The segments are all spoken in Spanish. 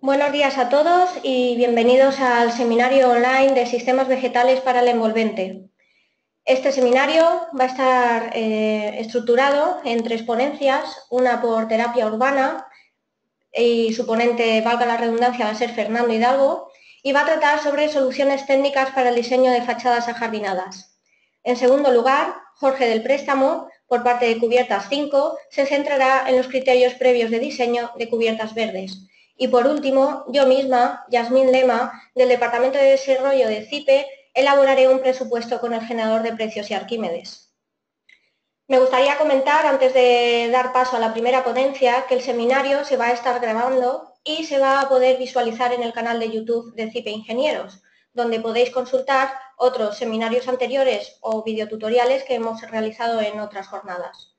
Buenos días a todos y bienvenidos al seminario online de sistemas vegetales para el envolvente. Este seminario va a estar estructurado en 3 ponencias, una por terapia urbana y su ponente, valga la redundancia, va a ser Fernando Hidalgo, y va a tratar sobre soluciones técnicas para el diseño de fachadas ajardinadas. En segundo lugar, Jorge del Préstamo, por parte de Cubiertas 5, se centrará en los criterios previos de diseño de cubiertas verdes. Y por último, yo misma, Yasmín Lema, del Departamento de Desarrollo de CIPE, elaboraré un presupuesto con el generador de precios y Arquímedes. Me gustaría comentar, antes de dar paso a la primera ponencia, que el seminario se va a estar grabando y se va a poder visualizar en el canal de YouTube de CIPE Ingenieros, donde podéis consultar otros seminarios anteriores o videotutoriales que hemos realizado en otras jornadas.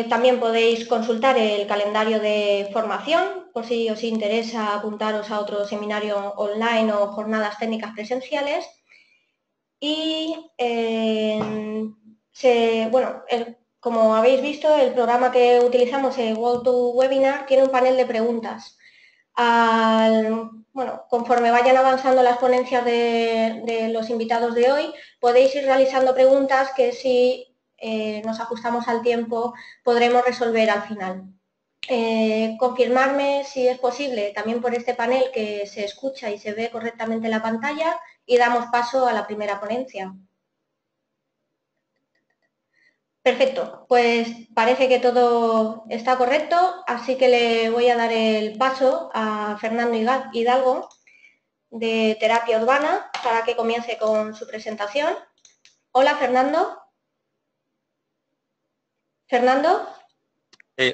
También podéis consultar el calendario de formación, por si os interesa apuntaros a otro seminario online o jornadas técnicas presenciales. Y como habéis visto, el programa que utilizamos, el GoToWebinar, tiene un panel de preguntas. Conforme vayan avanzando las ponencias de los invitados de hoy, podéis ir realizando preguntas que si nos ajustamos al tiempo podremos resolver al final. Confirmarme si es posible también por este panel que se escucha y se ve correctamente la pantalla y damos paso a la primera ponencia. Perfecto, pues parece que todo está correcto, así que le voy a dar el paso a Fernando Hidalgo de Terapia Urbana para que comience con su presentación. Hola, Fernando. ¿Fernando?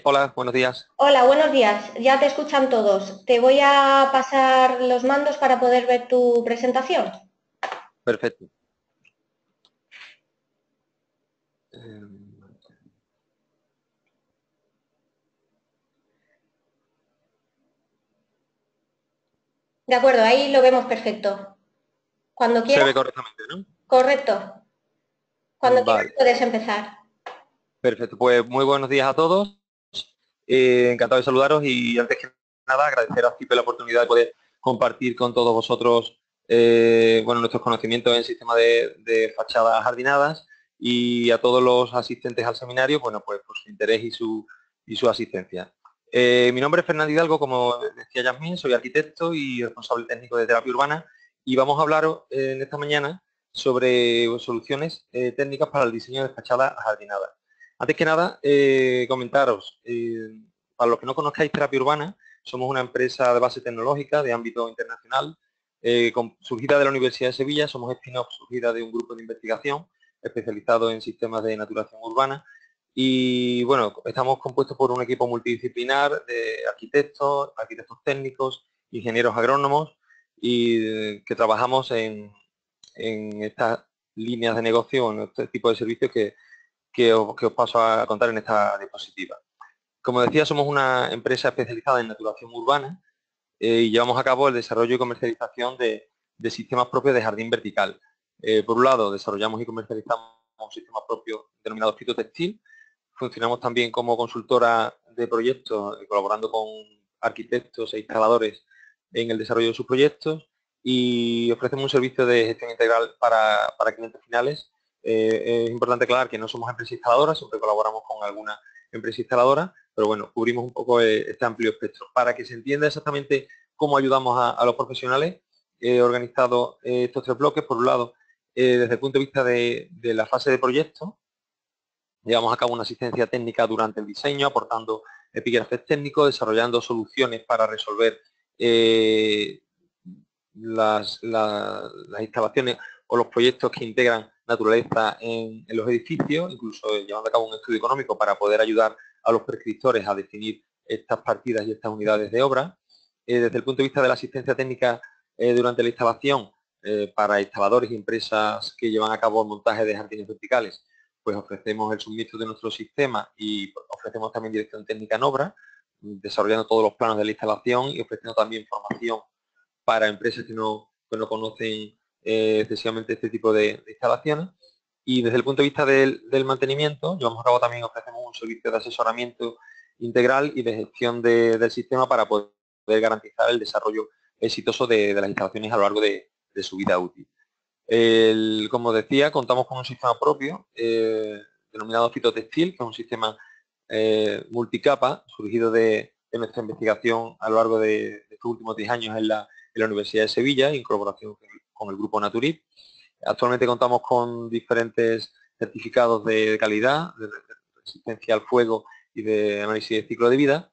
Hola, buenos días. Hola, buenos días. Ya te escuchan todos. Te voy a pasar los mandos para poder ver tu presentación. Perfecto. De acuerdo, ahí lo vemos perfecto. Cuando Se quieras, ve correctamente, ¿no? correcto. Cuando quieras Vale, puedes empezar. perfecto. Pues muy buenos días a todos. Encantado de saludaros y antes que nada agradecer a CIPE la oportunidad de poder compartir con todos vosotros nuestros conocimientos en sistema de fachadas jardinadas y a todos los asistentes al seminario, pues por su interés y su asistencia. Mi nombre es Fernando Hidalgo, como decía Yasmín, soy arquitecto y responsable técnico de terapia urbana y vamos a hablar en esta mañana sobre soluciones técnicas para el diseño de fachadas jardinadas. Antes que nada, comentaros, para los que no conozcáis Terapia Urbana, somos una empresa de base tecnológica de ámbito internacional, surgida de la Universidad de Sevilla, somos spin-off surgida de un grupo de investigación especializado en sistemas de naturación urbana y bueno, estamos compuestos por un equipo multidisciplinar de arquitectos, arquitectos técnicos, ingenieros agrónomos y que trabajamos en estas líneas de negocio, en este tipo de servicios que os paso a contar en esta diapositiva. Como decía, somos una empresa especializada en naturación urbana y llevamos a cabo el desarrollo y comercialización de sistemas propios de jardín vertical. Por un lado, desarrollamos y comercializamos un sistema propio denominado fitotextil. Funcionamos también como consultora de proyectos, colaborando con arquitectos e instaladores en el desarrollo de sus proyectos y ofrecemos un servicio de gestión integral para clientes finales. Es importante aclarar que no somos empresa instaladora, siempre colaboramos con alguna empresa instaladora, pero bueno, cubrimos un poco este amplio espectro. Para que se entienda exactamente cómo ayudamos a los profesionales, he organizado estos 3 bloques. Por un lado, desde el punto de vista de la fase de proyecto, llevamos a cabo una asistencia técnica durante el diseño, aportando epígrafes técnicos, desarrollando soluciones para resolver las instalaciones o los proyectos que integran naturaleza en los edificios, incluso llevando a cabo un estudio económico para poder ayudar a los prescriptores a definir estas partidas y estas unidades de obra. Desde el punto de vista de la asistencia técnica durante la instalación, para instaladores y empresas que llevan a cabo el montaje de jardines verticales, pues ofrecemos el suministro de nuestro sistema y ofrecemos también dirección técnica en obra, desarrollando todos los planos de la instalación y ofreciendo también formación para empresas que no conocen excesivamente este tipo de instalaciones. Y desde el punto de vista del mantenimiento, llevamos a cabo también, ofrecemos un servicio de asesoramiento integral y de gestión del sistema para poder poder garantizar el desarrollo exitoso de las instalaciones a lo largo de su vida útil. Como decía, contamos con un sistema propio denominado fitotextil, que es un sistema multicapa surgido de nuestra investigación a lo largo de estos últimos 10 años en la Universidad de Sevilla, en colaboración con el grupo Naturip. Actualmente contamos con diferentes certificados de calidad, de resistencia al fuego y de análisis de ciclo de vida.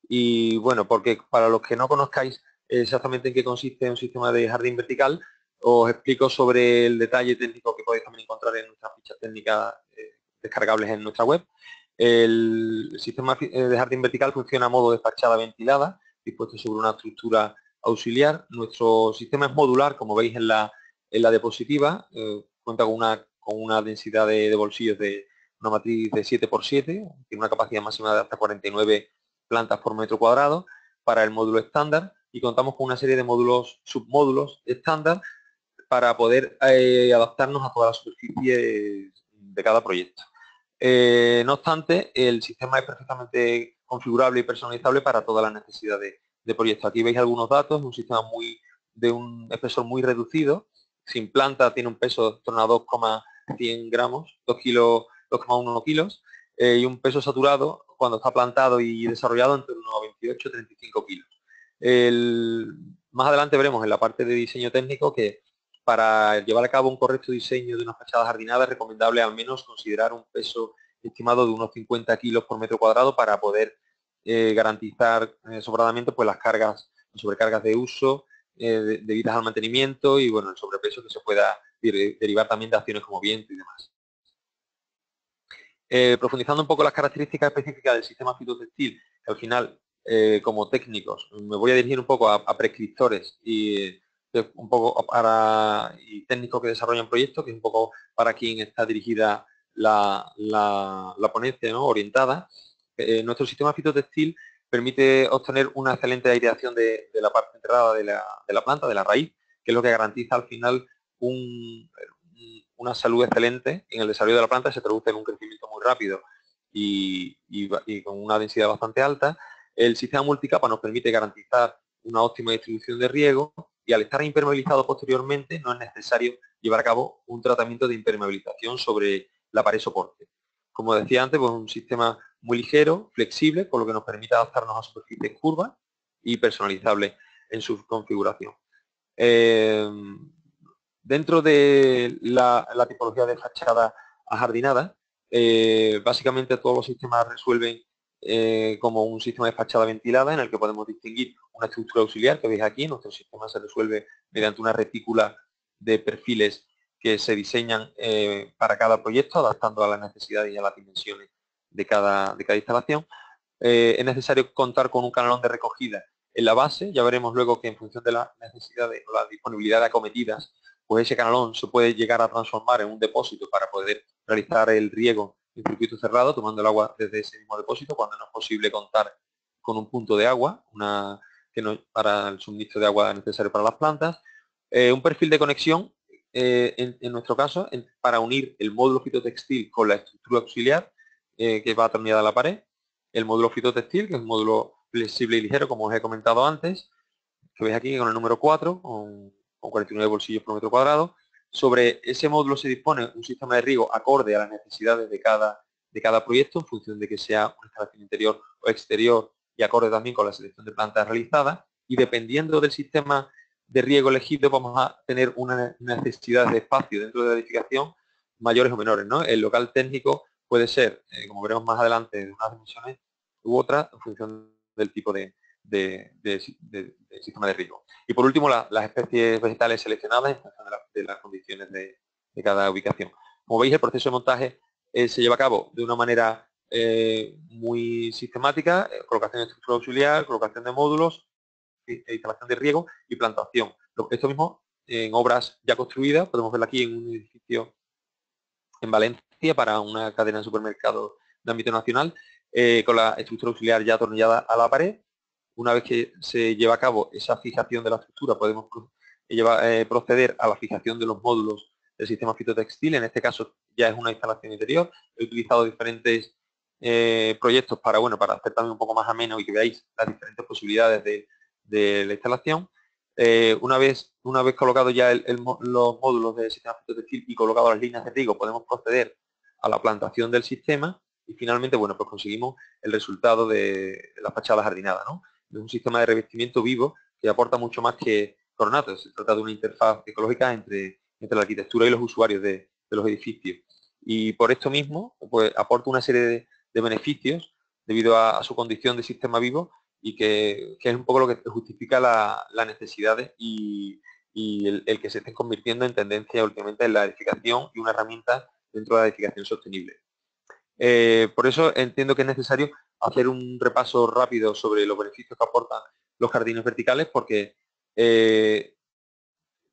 Y bueno, porque para los que no conozcáis exactamente en qué consiste un sistema de jardín vertical, os explico sobre el detalle técnico que podéis también encontrar en nuestras fichas técnicas descargables en nuestra web. El sistema de jardín vertical funciona a modo de fachada ventilada, dispuesto sobre una estructura auxiliar. Nuestro sistema es modular, como veis en la diapositiva, cuenta con una densidad de bolsillos de una matriz de 7×7, tiene una capacidad máxima de hasta 49 plantas por metro cuadrado para el módulo estándar, y contamos con una serie de módulos, submódulos estándar para poder adaptarnos a toda la superficie de cada proyecto. No obstante, el sistema es perfectamente configurable y personalizable para todas las necesidades de proyecto. Aquí veis algunos datos, un sistema de un espesor muy reducido, sin planta tiene un peso en torno a 2,100 gramos, 2,1 kilos, y un peso saturado cuando está plantado y desarrollado en torno a 28-35 kilos. Más adelante veremos en la parte de diseño técnico que para llevar a cabo un correcto diseño de una fachada jardinada es recomendable al menos considerar un peso estimado de unos 50 kilos por metro cuadrado para poder garantizar sobradamente pues, las sobrecargas de uso debidas al mantenimiento y bueno, el sobrepeso que se pueda derivar también de acciones como viento y demás. Profundizando un poco las características específicas del sistema fitotextil, que al final, como técnicos, me voy a dirigir un poco a prescriptores y un poco y técnicos que desarrollan proyectos, que es un poco para quien está dirigida la ponencia, ¿no? Orientada. Nuestro sistema fitotextil permite obtener una excelente aireación de la parte enterrada de la planta, de la raíz, que es lo que garantiza al final una salud excelente en el desarrollo de la planta, se traduce en un crecimiento muy rápido y con una densidad bastante alta. El sistema multicapa nos permite garantizar una óptima distribución de riego y al estar impermeabilizado posteriormente no es necesario llevar a cabo un tratamiento de impermeabilización sobre la pared soporte. Como decía antes, pues un sistema muy ligero, flexible, por lo que nos permite adaptarnos a superficies curvas y personalizable en su configuración. Dentro de la tipología de fachada ajardinada, básicamente todos los sistemas resuelven como un sistema de fachada ventilada en el que podemos distinguir una estructura auxiliar que veis aquí. Nuestro sistema se resuelve mediante una retícula de perfiles que se diseñan para cada proyecto, adaptando a las necesidades y a las dimensiones de cada instalación. Es necesario contar con un canalón de recogida en la base. Ya veremos luego que en función de las necesidades o la disponibilidad de acometidas, pues ese canalón se puede llegar a transformar en un depósito para poder realizar el riego en circuito cerrado, tomando el agua desde ese mismo depósito, cuando no es posible contar con un punto de agua para el suministro de agua necesario para las plantas. Un perfil de conexión, en nuestro caso, para unir el módulo fitotextil con la estructura auxiliar que va atornillada a la pared. El módulo fitotextil, que es un módulo flexible y ligero, como os he comentado antes, que veis aquí con el número 4, con 49 bolsillos por metro cuadrado. Sobre ese módulo se dispone un sistema de riego acorde a las necesidades de cada proyecto, en función de que sea una instalación interior o exterior, y acorde también con la selección de plantas realizada. Y dependiendo del sistema de riego elegido, vamos a tener una necesidad de espacio dentro de la edificación mayores o menores, ¿no? El local técnico puede ser, como veremos más adelante, de unas dimensiones u otras, en función del tipo de sistema de riego. Y por último, las especies vegetales seleccionadas en función de las condiciones de cada ubicación. Como veis, el proceso de montaje se lleva a cabo de una manera muy sistemática: colocación de estructura auxiliar, colocación de módulos, instalación de riego y plantación. Esto mismo en obras ya construidas, podemos verlo aquí en un edificio en Valencia para una cadena de supermercados de ámbito nacional, con la estructura auxiliar ya atornillada a la pared. Una vez que se lleva a cabo esa fijación de la estructura, podemos proceder a la fijación de los módulos del sistema fitotextil. En este caso ya es una instalación interior. He utilizado diferentes proyectos para hacer también un poco más ameno y que veáis las diferentes posibilidades de de la instalación. Una vez colocado ya los módulos del sistema fototextil y colocado las líneas de riego, podemos proceder a la plantación del sistema y finalmente, bueno, pues conseguimos el resultado de la fachada jardinada, ¿no? Es un sistema de revestimiento vivo que aporta mucho más que ornatos. Se trata de una interfaz ecológica entre la arquitectura y los usuarios de los edificios. Y por esto mismo, pues aporta una serie de beneficios debido a su condición de sistema vivo y que es un poco lo que justifica las necesidades y el que se estén convirtiendo en tendencia últimamente en la edificación y una herramienta dentro de la edificación sostenible. Por eso entiendo que es necesario hacer un repaso rápido sobre los beneficios que aportan los jardines verticales, porque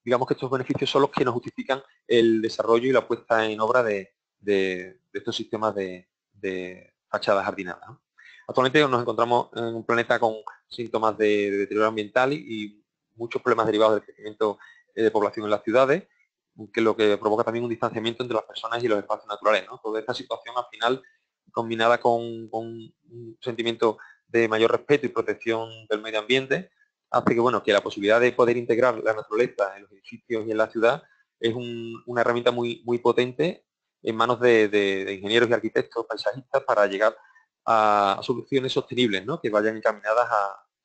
digamos que estos beneficios son los que nos justifican el desarrollo y la puesta en obra de estos sistemas de fachadas jardinadas, ¿no? Actualmente nos encontramos en un planeta con síntomas de deterioro ambiental y muchos problemas derivados del crecimiento de población en las ciudades, que lo que provoca también un distanciamiento entre las personas y los espacios naturales, ¿no? Toda esta situación al final, combinada con un sentimiento de mayor respeto y protección del medio ambiente, hace que, bueno, que la posibilidad de poder integrar la naturaleza en los edificios y en la ciudad es una herramienta muy potente en manos de ingenieros y arquitectos paisajistas para llegar a soluciones sostenibles, ¿no? Que vayan encaminadas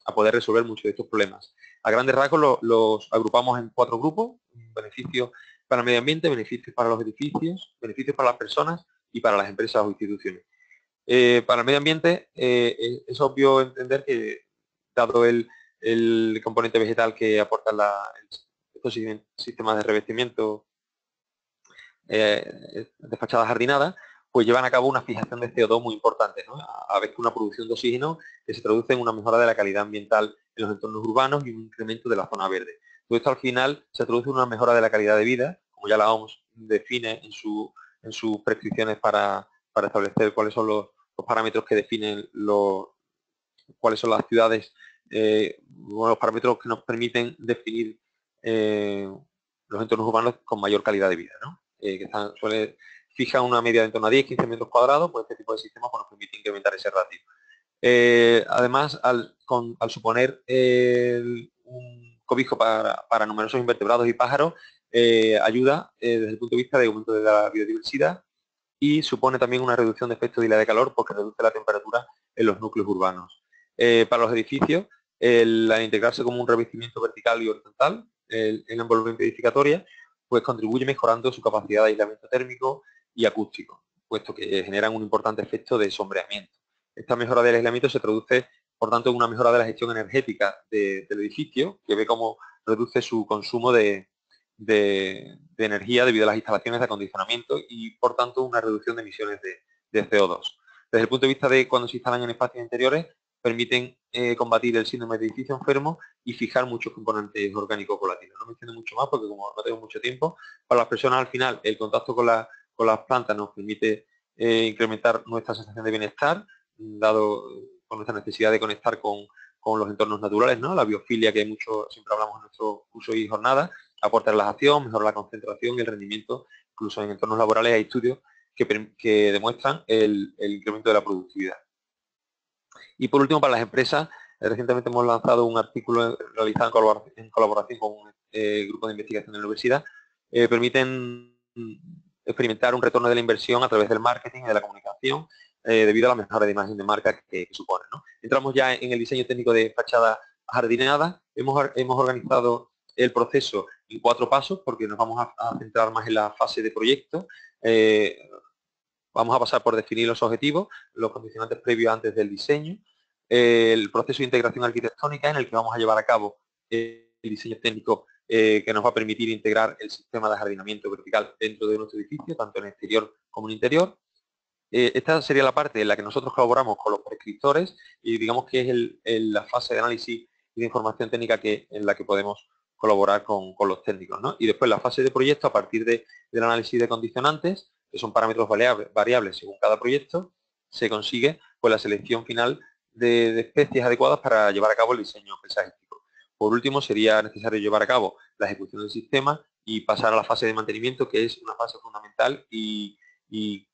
a poder resolver muchos de estos problemas. A grandes rasgos los agrupamos en 4 grupos: beneficios para el medio ambiente, beneficios para los edificios, beneficios para las personas y para las empresas o instituciones. Para el medio ambiente es obvio entender que, dado el componente vegetal que aportan estos sistemas de revestimiento de fachadas jardinadas, pues llevan a cabo una fijación de CO2 muy importante, ¿no? A vez que una producción de oxígeno que se traduce en una mejora de la calidad ambiental en los entornos urbanos y un incremento de la zona verde. Todo esto al final se traduce en una mejora de la calidad de vida, como ya la OMS define en sus prescripciones para establecer cuáles son los parámetros que definen cuáles son las ciudades, los parámetros que nos permiten definir los entornos urbanos con mayor calidad de vida, ¿no? Que fijan una media de en torno a 10-15 metros cuadrados, pues este tipo de sistemas nos permite incrementar ese ratio. Además, al suponer un cobijo para numerosos invertebrados y pájaros, ayuda desde el punto de vista de aumento de la biodiversidad y supone también una reducción de efectos de isla de calor porque reduce la temperatura en los núcleos urbanos. Para los edificios, al integrarse como un revestimiento vertical y horizontal en la envolvente edificatoria, pues contribuye mejorando su capacidad de aislamiento térmico y acústico, puesto que generan un importante efecto de sombreamiento. Esta mejora del aislamiento se traduce, por tanto, en una mejora de la gestión energética del edificio, que ve cómo reduce su consumo de energía debido a las instalaciones de acondicionamiento y, por tanto, una reducción de emisiones de CO2. Desde el punto de vista de cuando se instalan en espacios interiores, permiten combatir el síndrome de edificio enfermo y fijar muchos componentes orgánicos volátiles. No me entiendo mucho más porque, como no tengo mucho tiempo, para las personas al final el contacto con las plantas nos permite incrementar nuestra sensación de bienestar, dado con nuestra necesidad de conectar con los entornos naturales, ¿no? La biofilia que siempre hablamos en nuestro curso y jornada, aporta relajación, mejora la concentración y el rendimiento. Incluso en entornos laborales hay estudios que demuestran el incremento de la productividad. Y por último, para las empresas, recientemente hemos lanzado un artículo realizado en colaboración con un grupo de investigación de la universidad. Permiten experimentar un retorno de la inversión a través del marketing y de la comunicación debido a la mejora de imagen de marca que supone, ¿no? Entramos ya en el diseño técnico de fachada jardinada. Hemos organizado el proceso en 4 pasos porque nos vamos a centrar más en la fase de proyecto. Vamos a pasar por definir los objetivos, los condicionantes previos antes del diseño, el proceso de integración arquitectónica en el que vamos a llevar a cabo el diseño técnico que nos va a permitir integrar el sistema de jardinamiento vertical dentro de nuestro edificio, tanto en exterior como en interior. Esta sería la parte en la que nosotros colaboramos con los prescriptores y digamos que es la fase de análisis y de información técnica en la que podemos colaborar con los técnicos, ¿no? Y después la fase de proyecto, a partir del análisis de condicionantes, que son parámetros variables según cada proyecto, se consigue pues la selección final de especies adecuadas para llevar a cabo el diseño paisajístico. Por último, sería necesario llevar a cabo la ejecución del sistema y pasar a la fase de mantenimiento, que es una fase fundamental y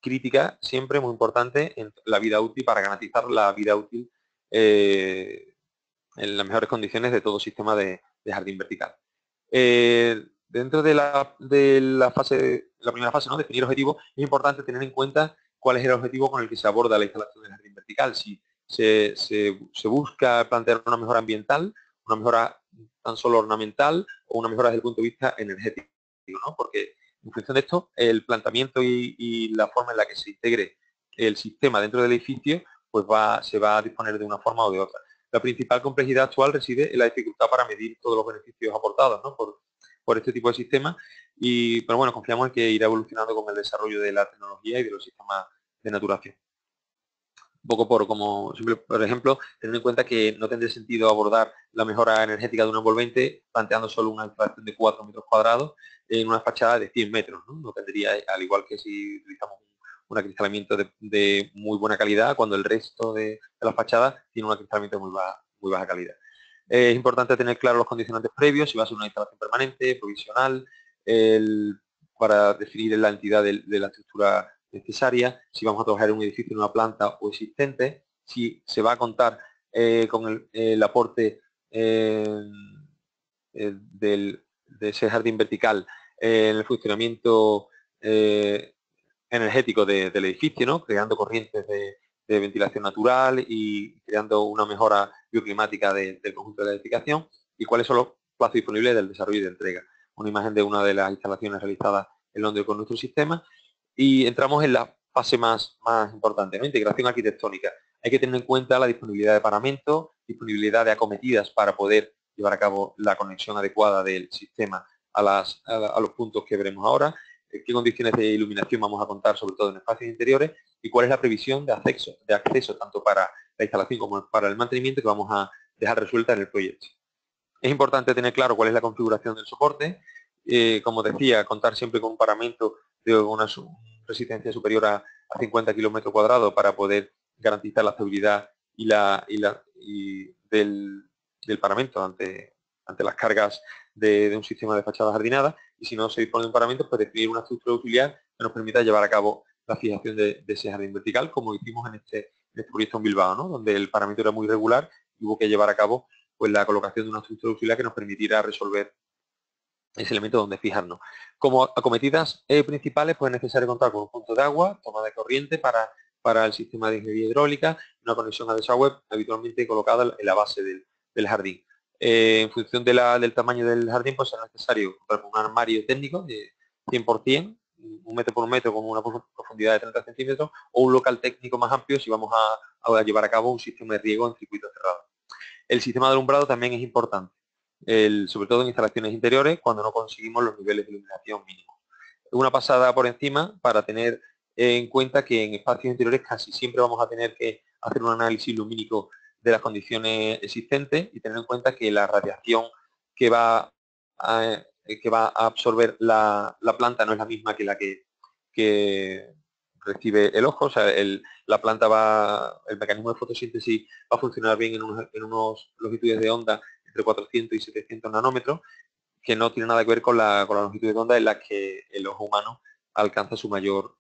crítica, siempre muy importante en la vida útil, para garantizar la vida útil en las mejores condiciones de todo sistema de jardín vertical. Dentro de la primera fase, ¿no?, definir objetivos, es importante tener en cuenta cuál es el objetivo con el que se aborda la instalación del jardín vertical. Si se busca plantear una mejora ambiental, una mejora tan solo ornamental o una mejora desde el punto de vista energético, ¿no? Porque en función de esto, el planteamiento y la forma en la que se integre el sistema dentro del edificio, pues se va a disponer de una forma o de otra. La principal complejidad actual reside en la dificultad para medir todos los beneficios aportados, ¿no?, por este tipo de sistemas, pero bueno, confiamos en que irá evolucionando con el desarrollo de la tecnología y de los sistemas de naturación. Un poco por ejemplo, teniendo en cuenta que no tendría sentido abordar la mejora energética de un envolvente planteando solo una instalación de 4 metros cuadrados en una fachada de 100 metros, ¿no? No tendría, al igual que si utilizamos un acristalamiento de muy buena calidad, cuando el resto de las fachadas tiene un acristalamiento de muy baja calidad. Es importante tener claros los condicionantes previos, si va a ser una instalación permanente, provisional, para definir la entidad de la estructura necesaria, si vamos a trabajar en un edificio, en una planta o existente, si se va a contar con el aporte de ese jardín vertical en el funcionamiento energético del edificio, ¿no?, creando corrientes de ventilación natural y creando una mejora bioclimática del conjunto de la edificación, y cuáles son los plazos disponibles del desarrollo y de entrega. Una imagen de una de las instalaciones realizadas en Londres con nuestro sistema. Y entramos en la fase más importante, ¿no?, integración arquitectónica. Hay que tener en cuenta la disponibilidad de paramento, disponibilidad de acometidas para poder llevar a cabo la conexión adecuada del sistema a los puntos que veremos ahora, qué condiciones de iluminación vamos a contar, sobre todo en espacios interiores, y cuál es la previsión de acceso tanto para la instalación como para el mantenimiento que vamos a dejar resuelta en el proyecto. Es importante tener claro cuál es la configuración del soporte. Como decía, contar siempre con un paramento de una resistencia superior a 50 kilómetros cuadrados para poder garantizar la estabilidad del paramento ante las cargas de un sistema de fachada jardinada. Y si no se dispone de un paramento, pues definir una estructura auxiliar que nos permita llevar a cabo la fijación de ese jardín vertical, como hicimos en este proyecto en Bilbao, ¿no?, donde el paramento era muy irregular y hubo que llevar a cabo pues la colocación de una estructura auxiliar que nos permitirá resolver ese elemento donde fijarnos. Como acometidas principales, pues es necesario contar con un punto de agua, toma de corriente para el sistema de ingeniería hidráulica, una conexión a desagüe habitualmente colocada en la base del jardín. En función del tamaño del jardín, pues será necesario contar con un armario técnico de 100%, 1 metro por 1 metro con una profundidad de 30 centímetros, o un local técnico más amplio si vamos a llevar a cabo un sistema de riego en circuito cerrado. El sistema de alumbrado también es importante, sobre todo en instalaciones interiores, cuando no conseguimos los niveles de iluminación mínimos. Una pasada por encima para tener en cuenta que en espacios interiores casi siempre vamos a tener que hacer un análisis lumínico de las condiciones existentes y tener en cuenta que la radiación que va a absorber la planta no es la misma que la que recibe el ojo. O sea, la planta el mecanismo de fotosíntesis va a funcionar bien en unos longitudes de onda entre 400 y 700 nanómetros, que no tiene nada que ver con la longitud de onda en la que el ojo humano alcanza su mayor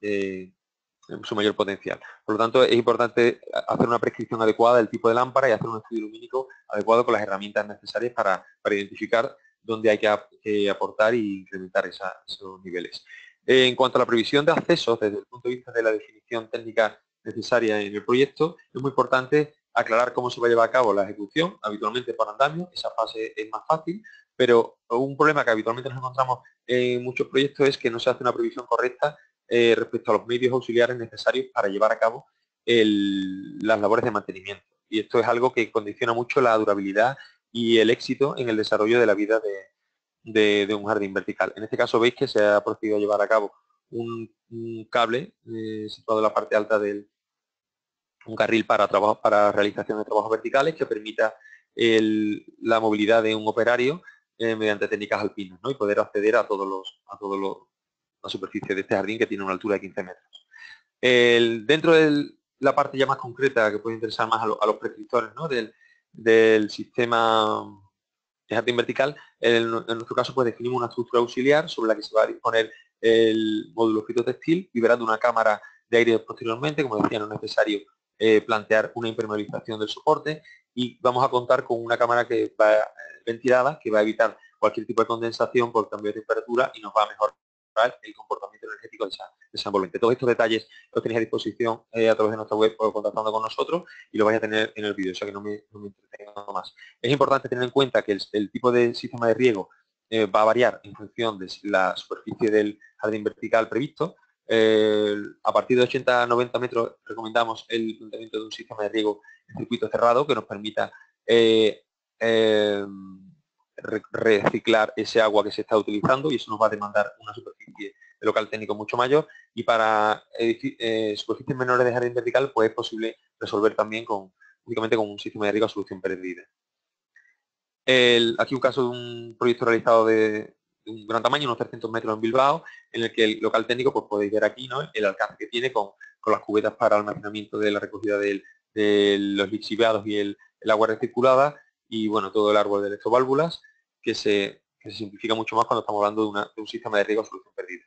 potencial. Por lo tanto, es importante hacer una prescripción adecuada del tipo de lámpara y hacer un estudio lumínico adecuado con las herramientas necesarias para identificar dónde hay que aportar y incrementar esos niveles. En cuanto a la previsión de accesos, desde el punto de vista de la definición técnica necesaria en el proyecto, es muy importante aclarar cómo se va a llevar a cabo la ejecución, habitualmente por andamio. Esa fase es más fácil, pero un problema que habitualmente nos encontramos en muchos proyectos es que no se hace una previsión correcta respecto a los medios auxiliares necesarios para llevar a cabo las labores de mantenimiento. Y esto es algo que condiciona mucho la durabilidad y el éxito en el desarrollo de la vida de un jardín vertical. En este caso veis que se ha procedido a llevar a cabo un cable situado en la parte alta un carril para realización de trabajos verticales que permita la movilidad de un operario mediante técnicas alpinas, ¿no?, y poder acceder a la superficie de este jardín, que tiene una altura de 15 metros. Dentro de la parte ya más concreta, que puede interesar más a los prescriptores, ¿no?, del sistema de jardín vertical, en nuestro caso pues definimos una estructura auxiliar sobre la que se va a disponer el módulo fitotextil, liberando una cámara de aire posteriormente. Como decía, no es necesario plantear una impermeabilización del soporte, y vamos a contar con una cámara que va ventilada, que va a evitar cualquier tipo de condensación por cambio de temperatura y nos va a mejorar el comportamiento energético de esa envolvente. Todos estos detalles los tenéis a disposición a través de nuestra web o contactando con nosotros, y lo vais a tener en el vídeo, o sea que no me entretengo más. Es importante tener en cuenta que el tipo de sistema de riego va a variar en función de la superficie del jardín vertical previsto. A partir de 80 a 90 metros recomendamos el planteamiento de un sistema de riego en circuito cerrado que nos permita reciclar ese agua que se está utilizando, y eso nos va a demandar una superficie de local técnico mucho mayor, y para superficies menores de jardín vertical pues es posible resolver también únicamente con un sistema de riego a solución perdida. Aquí un caso de un proyecto realizado de un gran tamaño, unos 300 metros en Bilbao, en el que el local técnico, pues podéis ver aquí, ¿no?, el alcance que tiene con las cubetas para almacenamiento de la recogida de los lixiviados y el agua recirculada, y bueno, todo el árbol de electroválvulas, que se simplifica mucho más cuando estamos hablando de un sistema de riego a solución perdida.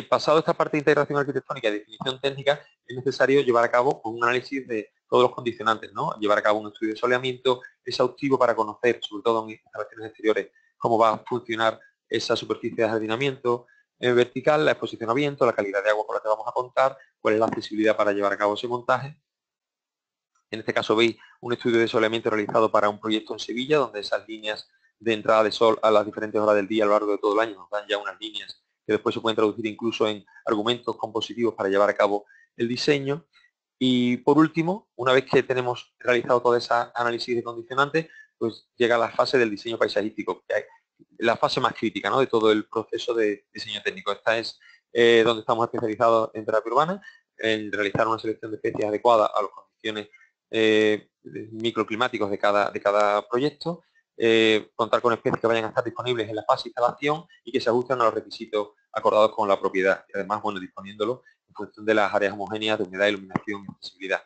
Pasado esta parte de integración arquitectónica y definición técnica, es necesario llevar a cabo un análisis de todos los condicionantes, ¿no? Llevar a cabo un estudio de soleamiento exhaustivo para conocer, sobre todo en instalaciones exteriores, cómo va a funcionar esa superficie de jardinamiento vertical, la exposición a viento, la calidad de agua con la que vamos a contar, cuál es la accesibilidad para llevar a cabo ese montaje. En este caso veis un estudio de soleamiento realizado para un proyecto en Sevilla, donde esas líneas de entrada de sol a las diferentes horas del día a lo largo de todo el año nos dan ya unas líneas que después se pueden traducir incluso en argumentos compositivos para llevar a cabo el diseño. Y por último, una vez que tenemos realizado todo ese análisis de condicionantes, pues llega la fase del diseño paisajístico, que es la fase más crítica, ¿no?, de todo el proceso de diseño técnico. Esta es donde estamos especializados en terapia urbana, en realizar una selección de especies adecuadas a las condiciones microclimáticos de cada proyecto, contar con especies que vayan a estar disponibles en la fase de instalación y que se ajusten a los requisitos acordados con la propiedad, y además, bueno, disponiéndolo en función de las áreas homogéneas de humedad, iluminación y accesibilidad.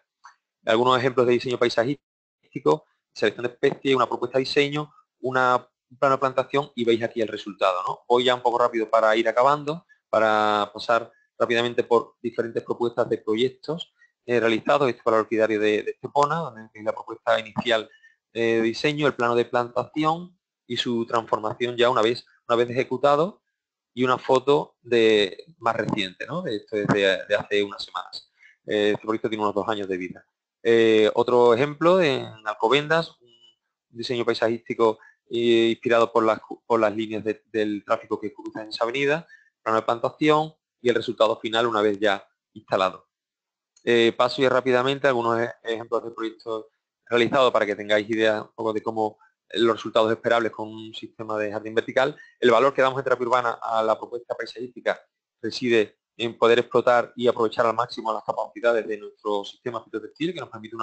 Algunos ejemplos de diseño paisajístico: selección de especies, una propuesta de diseño, un plano de plantación, y veis aquí el resultado, ¿no? Voy ya un poco rápido para ir acabando, para pasar rápidamente por diferentes propuestas de proyectos realizados. Esto para el orquidario de Estepona, donde tenéis la propuesta inicial de diseño, el plano de plantación y su transformación ya una vez ejecutado, y una foto más reciente, ¿no? Esto es de hace unas semanas. Este proyecto tiene unos 2 años de vida. Otro ejemplo en Alcobendas, un diseño paisajístico inspirado por las líneas del tráfico que cruzan esa avenida, plano de plantación y el resultado final una vez ya instalado. Paso ya rápidamente algunos ejemplos de proyectos realizados para que tengáis idea un poco de cómo los resultados esperables con un sistema de jardín vertical. El valor que damos en terapia urbana a la propuesta paisajística reside en poder explotar y aprovechar al máximo las capacidades de nuestro sistema fitotextil, que nos permite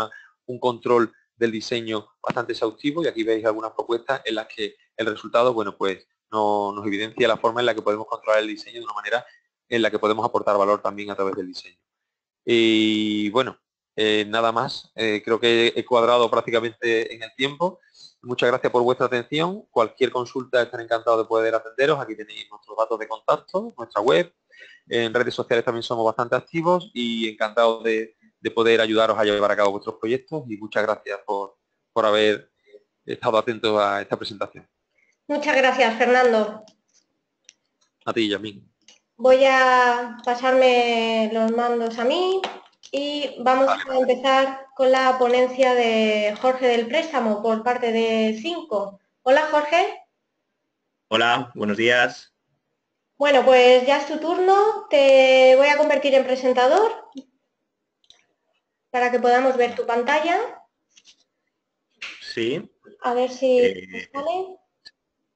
un control del diseño bastante exhaustivo, y aquí veis algunas propuestas en las que el resultado, bueno, pues nos evidencia la forma en la que podemos controlar el diseño de una manera en la que podemos aportar valor también a través del diseño. Y bueno, nada más. Creo que he cuadrado prácticamente en el tiempo. Muchas gracias por vuestra atención. Cualquier consulta, estaré encantado de poder atenderos. Aquí tenéis nuestros datos de contacto, nuestra web. En redes sociales también somos bastante activos, y encantados de poder ayudaros a llevar a cabo vuestros proyectos, y muchas gracias por haber estado atentos a esta presentación. Muchas gracias, Fernando. A ti, Yasmín. Voy a pasarme los mandos a mí y vamos a empezar con la ponencia de Jorge del Préstamo por parte de Cinco. Hola, Jorge. Hola, buenos días. Bueno, pues ya es tu turno. Te voy a convertir en presentador para que podamos ver tu pantalla. Sí. A ver si sale.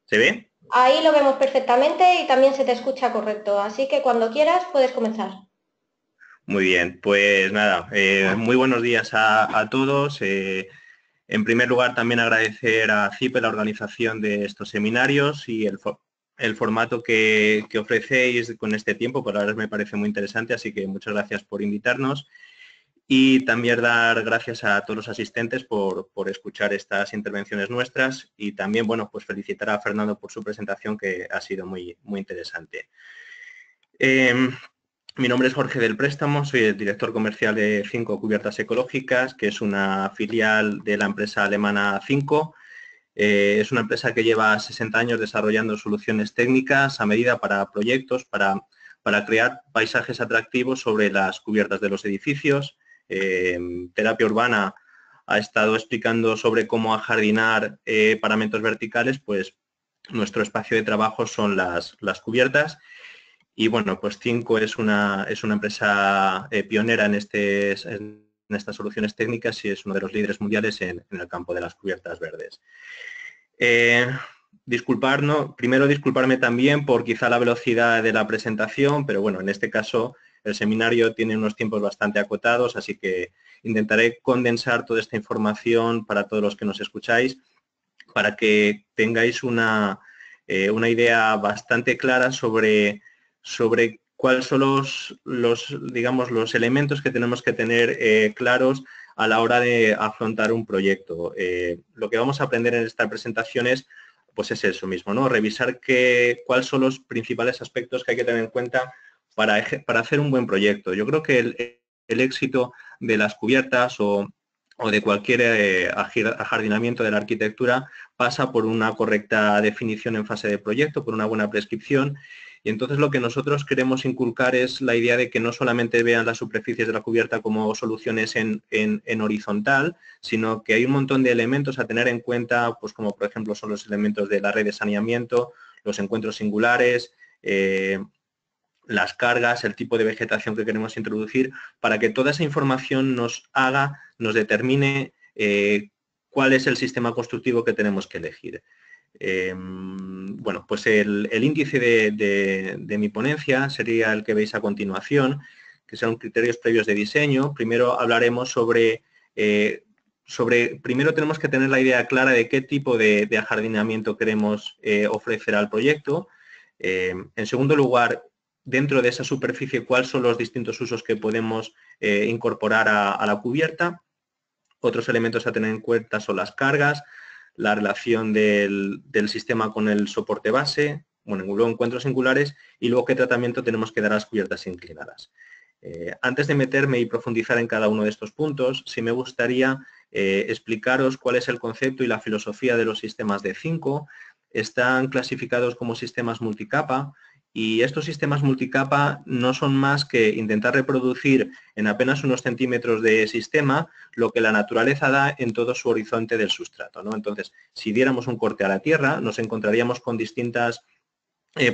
¿Se ve? Ahí lo vemos perfectamente y también se te escucha correcto, así que cuando quieras puedes comenzar. Muy bien, pues nada, muy buenos días a todos. En primer lugar, también agradecer a CIPE la organización de estos seminarios y el formato que ofrecéis con este tiempo, por ahora me parece muy interesante, así que muchas gracias por invitarnos. Y también dar gracias a todos los asistentes por escuchar estas intervenciones nuestras, y también, bueno, pues felicitar a Fernando por su presentación, que ha sido muy interesante. Mi nombre es Jorge del Préstamo, soy el director comercial de Cinco Cubiertas Ecológicas, que es una filial de la empresa alemana Cinco. Es una empresa que lleva 60 años desarrollando soluciones técnicas a medida para proyectos, para crear paisajes atractivos sobre las cubiertas de los edificios. Terapia Urbana ha estado explicando sobre cómo ajardinar paramentos verticales, pues nuestro espacio de trabajo son las cubiertas. Y bueno, pues Cinco es una empresa pionera en estas soluciones técnicas y es uno de los líderes mundiales en el campo de las cubiertas verdes. Primero disculparme también por quizá la velocidad de la presentación, pero bueno, en este caso el seminario tiene unos tiempos bastante acotados, así que intentaré condensar toda esta información para todos los que nos escucháis, para que tengáis una idea bastante clara sobre cuáles son los elementos que tenemos que tener claros a la hora de afrontar un proyecto. Lo que vamos a aprender en esta presentación es eso mismo, ¿no? Revisar cuáles son los principales aspectos que hay que tener en cuenta para hacer un buen proyecto. Yo creo que el éxito de las cubiertas o de cualquier ajardinamiento de la arquitectura pasa por una correcta definición en fase de proyecto, por una buena prescripción. Y entonces lo que nosotros queremos inculcar es la idea de que no solamente vean las superficies de la cubierta como soluciones en horizontal, sino que hay un montón de elementos a tener en cuenta, pues como por ejemplo son los elementos de la red de saneamiento, los encuentros singulares, las cargas, el tipo de vegetación que queremos introducir, para que toda esa información nos determine cuál es el sistema constructivo que tenemos que elegir. Bueno, pues el índice de mi ponencia sería el que veis a continuación, que son criterios previos de diseño. Primero hablaremos primero tenemos que tener la idea clara de qué tipo de ajardinamiento queremos ofrecer al proyecto. En segundo lugar, dentro de esa superficie, cuáles son los distintos usos que podemos incorporar a la cubierta. Otros elementos a tener en cuenta son las cargas, la relación del sistema con el soporte base, bueno, luego encuentros singulares y luego qué tratamiento tenemos que dar a las cubiertas inclinadas. Antes de meterme y profundizar en cada uno de estos puntos, sí me gustaría explicaros cuál es el concepto y la filosofía de los sistemas de Cinco. Están clasificados como sistemas multicapa y estos sistemas multicapa no son más que intentar reproducir en apenas unos centímetros de sistema lo que la naturaleza da en todo su horizonte del sustrato, ¿no? Entonces, si diéramos un corte a la tierra, nos encontraríamos con distintas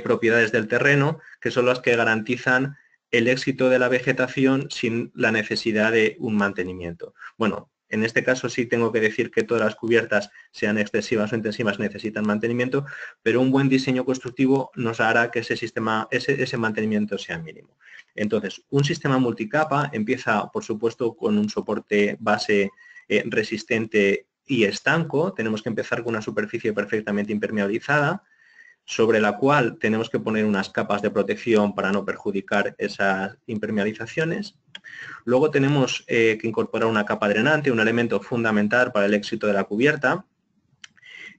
propiedades del terreno que son las que garantizan el éxito de la vegetación sin la necesidad de un mantenimiento. Bueno, en este caso sí tengo que decir que todas las cubiertas, sean excesivas o intensivas, necesitan mantenimiento, pero un buen diseño constructivo nos hará que ese mantenimiento sea mínimo. Entonces, un sistema multicapa empieza, por supuesto, con un soporte base resistente y estanco. Tenemos que empezar con una superficie perfectamente impermeabilizada, sobre la cual tenemos que poner unas capas de protección para no perjudicar esas impermeabilizaciones. Luego tenemos que incorporar una capa drenante, un elemento fundamental para el éxito de la cubierta.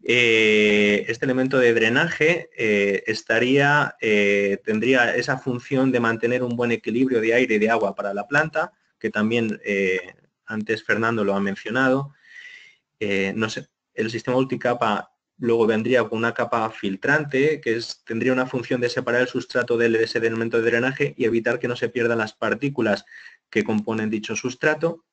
Este elemento de drenaje tendría esa función de mantener un buen equilibrio de aire y de agua para la planta, que también antes Fernando lo ha mencionado. El sistema multicapa luego vendría con una capa filtrante, que tendría una función de separar el sustrato de ese elemento de drenaje y evitar que no se pierdan las partículas que componen dicho sustrato.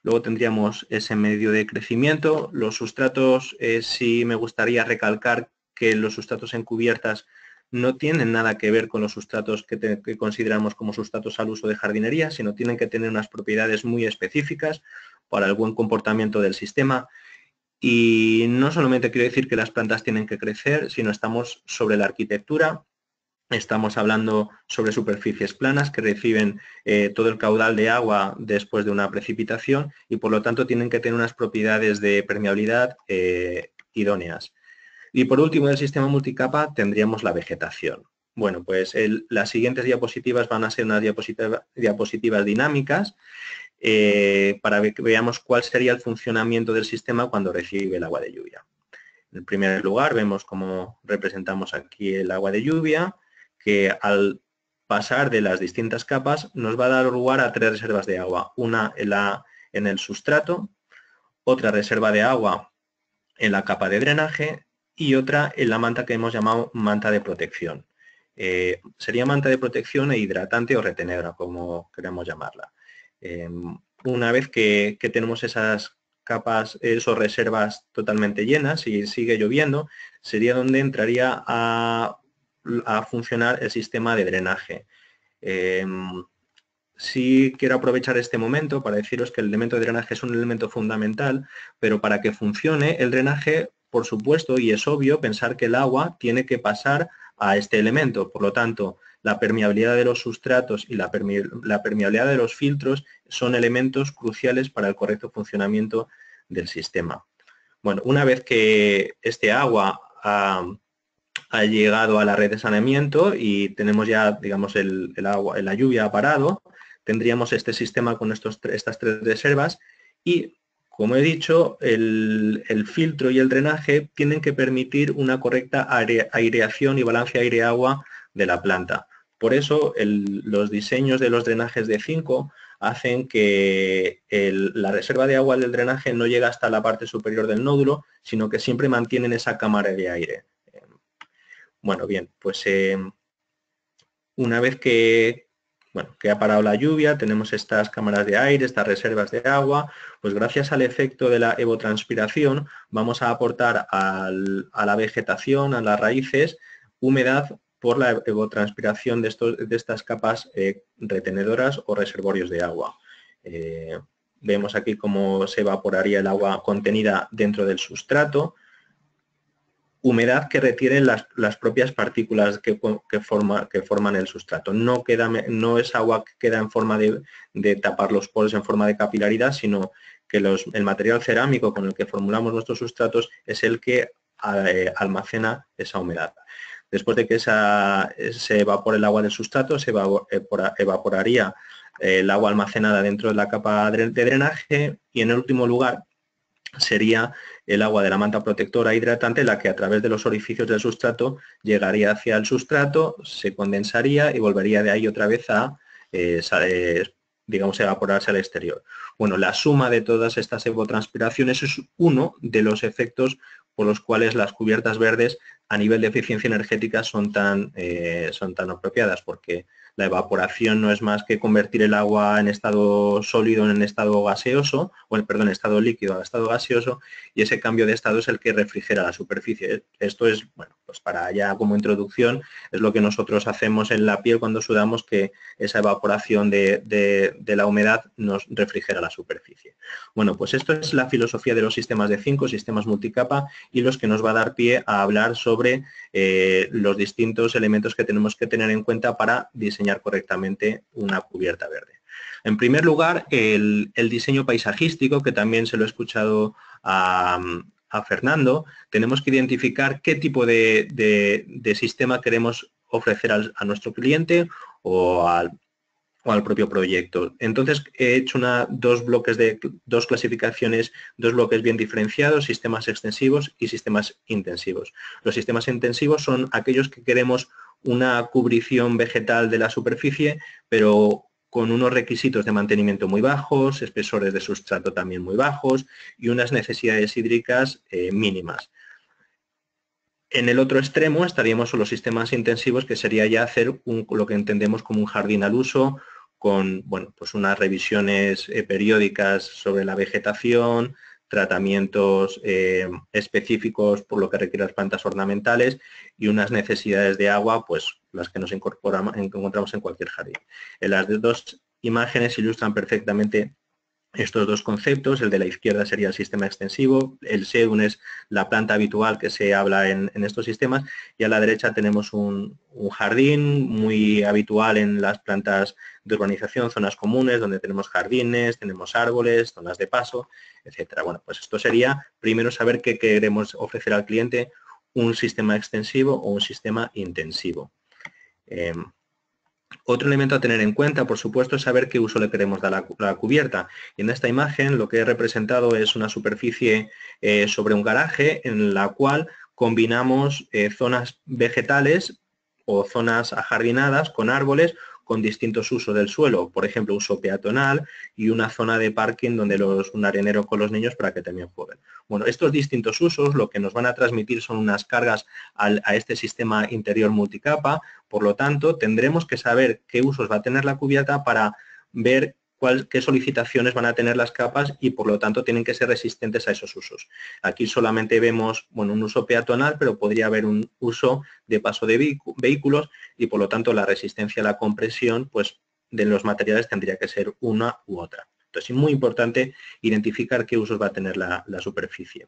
Luego tendríamos ese medio de crecimiento. Los sustratos, sí me gustaría recalcar que los sustratos en cubiertas no tienen nada que ver con los sustratos que consideramos como sustratos al uso de jardinería, sino tienen que tener unas propiedades muy específicas para el buen comportamiento del sistema. Y no solamente quiero decir que las plantas tienen que crecer, sino estamos sobre la arquitectura, estamos hablando sobre superficies planas que reciben todo el caudal de agua después de una precipitación y por lo tanto tienen que tener unas propiedades de permeabilidad idóneas. Y por último, del sistema multicapa tendríamos la vegetación. Bueno, pues las siguientes diapositivas van a ser unas diapositivas dinámicas para que veamos cuál sería el funcionamiento del sistema cuando recibe el agua de lluvia. En primer lugar, vemos cómo representamos aquí el agua de lluvia, que al pasar de las distintas capas nos va a dar lugar a 3 reservas de agua. Una en el sustrato, otra reserva de agua en la capa de drenaje y otra en la manta que hemos llamado manta de protección. Sería manta de protección e hidratante o retenedora, como queramos llamarla. Una vez que tenemos esas capas, esas reservas totalmente llenas y sigue lloviendo, sería donde entraría a funcionar el sistema de drenaje. Sí quiero aprovechar este momento para deciros que el elemento de drenaje es un elemento fundamental, pero para que funcione el drenaje, por supuesto, y es obvio, pensar que el agua tiene que pasar a este elemento. Por lo tanto, la permeabilidad de los sustratos y la permeabilidad de los filtros son elementos cruciales para el correcto funcionamiento del sistema. Bueno, una vez que este agua ha llegado a la red de saneamiento y tenemos ya, digamos, la lluvia ha parado, tendríamos este sistema con estas 3 reservas y, como he dicho, el filtro y el drenaje tienen que permitir una correcta aireación y balance aire-agua de la planta. Por eso, los diseños de los drenajes de 5 hacen que la reserva de agua del drenaje no llegue hasta la parte superior del nódulo, sino que siempre mantienen esa cámara de aire. Bueno, bien, pues una vez que ha parado la lluvia, tenemos estas cámaras de aire, estas reservas de agua, pues gracias al efecto de la evotranspiración vamos a aportar a la vegetación, a las raíces, humedad por la evotranspiración de estas capas retenedoras o reservorios de agua. Vemos aquí cómo se evaporaría el agua contenida dentro del sustrato, humedad que retienen las propias partículas que forman el sustrato. No es agua que queda en forma de tapar los poros en forma de capilaridad, sino que el material cerámico con el que formulamos nuestros sustratos es el que almacena esa humedad. Después de que se evapore el agua del sustrato, se evaporaría el agua almacenada dentro de la capa de drenaje y, en el último lugar, sería el agua de la manta protectora hidratante, la que a través de los orificios del sustrato llegaría hacia el sustrato, se condensaría y volvería de ahí otra vez a, digamos, evaporarse al exterior. Bueno, la suma de todas estas evotranspiraciones es uno de los efectos por los cuales las cubiertas verdes a nivel de eficiencia energética son tan apropiadas, porque la evaporación no es más que convertir el agua en estado sólido en estado gaseoso, en estado líquido a estado gaseoso, y ese cambio de estado es el que refrigera la superficie. Esto es, bueno, pues para ya como introducción, es lo que nosotros hacemos en la piel cuando sudamos, que esa evaporación de la humedad nos refrigera la superficie. Bueno, pues esto es la filosofía de los sistemas de 5, sistemas multicapa, y los que nos va a dar pie a hablar sobre los distintos elementos que tenemos que tener en cuenta para diseñar correctamente una cubierta verde. En primer lugar, el diseño paisajístico, que también se lo he escuchado a Fernando. Tenemos que identificar qué tipo de sistema queremos ofrecer a nuestro cliente o al propio proyecto. Entonces he hecho dos clasificaciones, dos bloques bien diferenciados: sistemas extensivos y sistemas intensivos. Los sistemas intensivos son aquellos que queremos una cubrición vegetal de la superficie, pero con unos requisitos de mantenimiento muy bajos, espesores de sustrato también muy bajos y unas necesidades hídricas mínimas. En el otro extremo estaríamos los sistemas intensivos, que sería ya hacer lo que entendemos como un jardín al uso, con, bueno, pues unas revisiones periódicas sobre la vegetación, tratamientos específicos por lo que requieren las plantas ornamentales y unas necesidades de agua, pues las que nos encontramos en cualquier jardín. En las dos imágenes ilustran perfectamente estos dos conceptos. El de la izquierda sería el sistema extensivo, el sedum es la planta habitual que se habla en estos sistemas, y a la derecha tenemos un jardín muy habitual en las plantas de urbanización, zonas comunes, donde tenemos jardines, tenemos árboles, zonas de paso, etcétera. Bueno, pues esto sería primero saber qué queremos ofrecer al cliente: un sistema extensivo o un sistema intensivo. Otro elemento a tener en cuenta, por supuesto, es saber qué uso le queremos dar a la cubierta. Y en esta imagen lo que he representado es una superficie sobre un garaje, en la cual combinamos zonas vegetales o zonas ajardinadas con árboles con distintos usos del suelo, por ejemplo, uso peatonal y una zona de parking donde un arenero con los niños para que también jueguen. Bueno, estos distintos usos lo que nos van a transmitir son unas cargas a este sistema interior multicapa, por lo tanto, tendremos que saber qué usos va a tener la cubierta para ver qué solicitaciones van a tener las capas y por lo tanto tienen que ser resistentes a esos usos. Aquí solamente vemos un uso peatonal, pero podría haber un uso de paso de vehículos y por lo tanto la resistencia a la compresión pues, de los materiales tendría que ser una u otra. Entonces es muy importante identificar qué usos va a tener la superficie.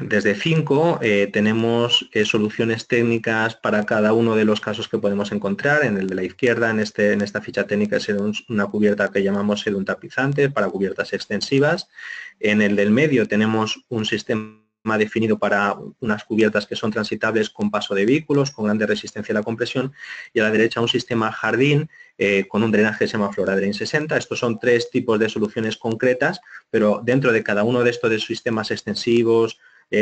Desde 5 tenemos soluciones técnicas para cada uno de los casos que podemos encontrar. En el de la izquierda, en esta ficha técnica, es una cubierta que llamamos sedum tapizante para cubiertas extensivas. En el del medio tenemos un sistema definido para unas cubiertas que son transitables con paso de vehículos, con grande resistencia a la compresión. Y a la derecha un sistema jardín con un drenaje que se llama Floradrain 60. Estos son 3 tipos de soluciones concretas, pero dentro de cada uno de estos sistemas extensivos,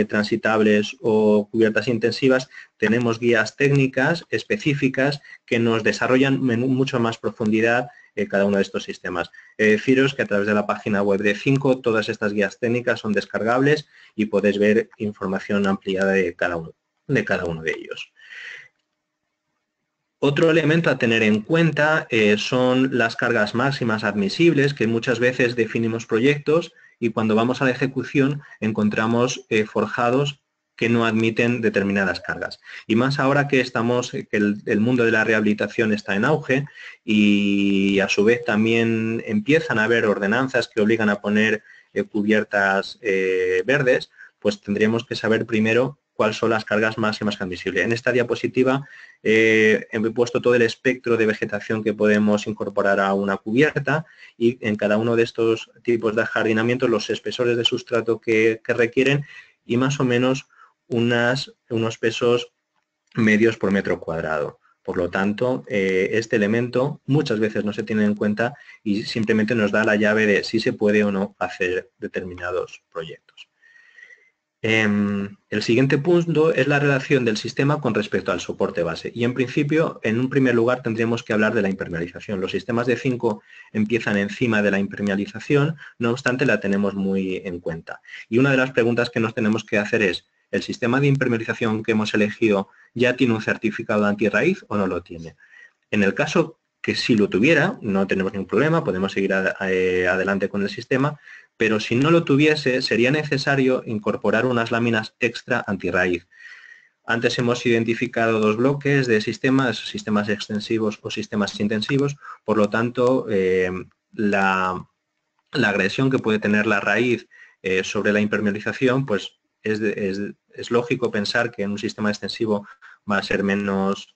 transitables o cubiertas intensivas, tenemos guías técnicas específicas que nos desarrollan en mucho más profundidad cada uno de estos sistemas. Deciros que a través de la página web de 5 todas estas guías técnicas son descargables y podéis ver información ampliada de cada uno de ellos. Otro elemento a tener en cuenta son las cargas máximas admisibles, que muchas veces definimos proyectos y cuando vamos a la ejecución encontramos forjados que no admiten determinadas cargas. Y más ahora que el mundo de la rehabilitación está en auge y a su vez también empiezan a haber ordenanzas que obligan a poner cubiertas verdes, pues tendríamos que saber primero cuáles son las cargas máximas admisibles. En esta diapositiva he puesto todo el espectro de vegetación que podemos incorporar a una cubierta y en cada uno de estos tipos de ajardinamiento los espesores de sustrato que requieren y más o menos unos pesos medios por metro cuadrado. Por lo tanto, este elemento muchas veces no se tiene en cuenta y simplemente nos da la llave de si se puede o no hacer determinados proyectos. El siguiente punto es la relación del sistema con respecto al soporte base y en principio en un primer lugar tendríamos que hablar de la impermeabilización. Los sistemas de 5 empiezan encima de la impermeabilización, no obstante la tenemos muy en cuenta. Y una de las preguntas que nos tenemos que hacer es, ¿el sistema de impermeabilización que hemos elegido ya tiene un certificado antirraíz o no lo tiene? En el caso que si lo tuviera, no tenemos ningún problema, podemos seguir adelante con el sistema, pero si no lo tuviese, sería necesario incorporar unas láminas extra antirraíz. Antes hemos identificado 2 bloques de sistemas extensivos o sistemas intensivos, por lo tanto, la agresión que puede tener la raíz sobre la impermeabilización, pues es lógico pensar que en un sistema extensivo va a ser menos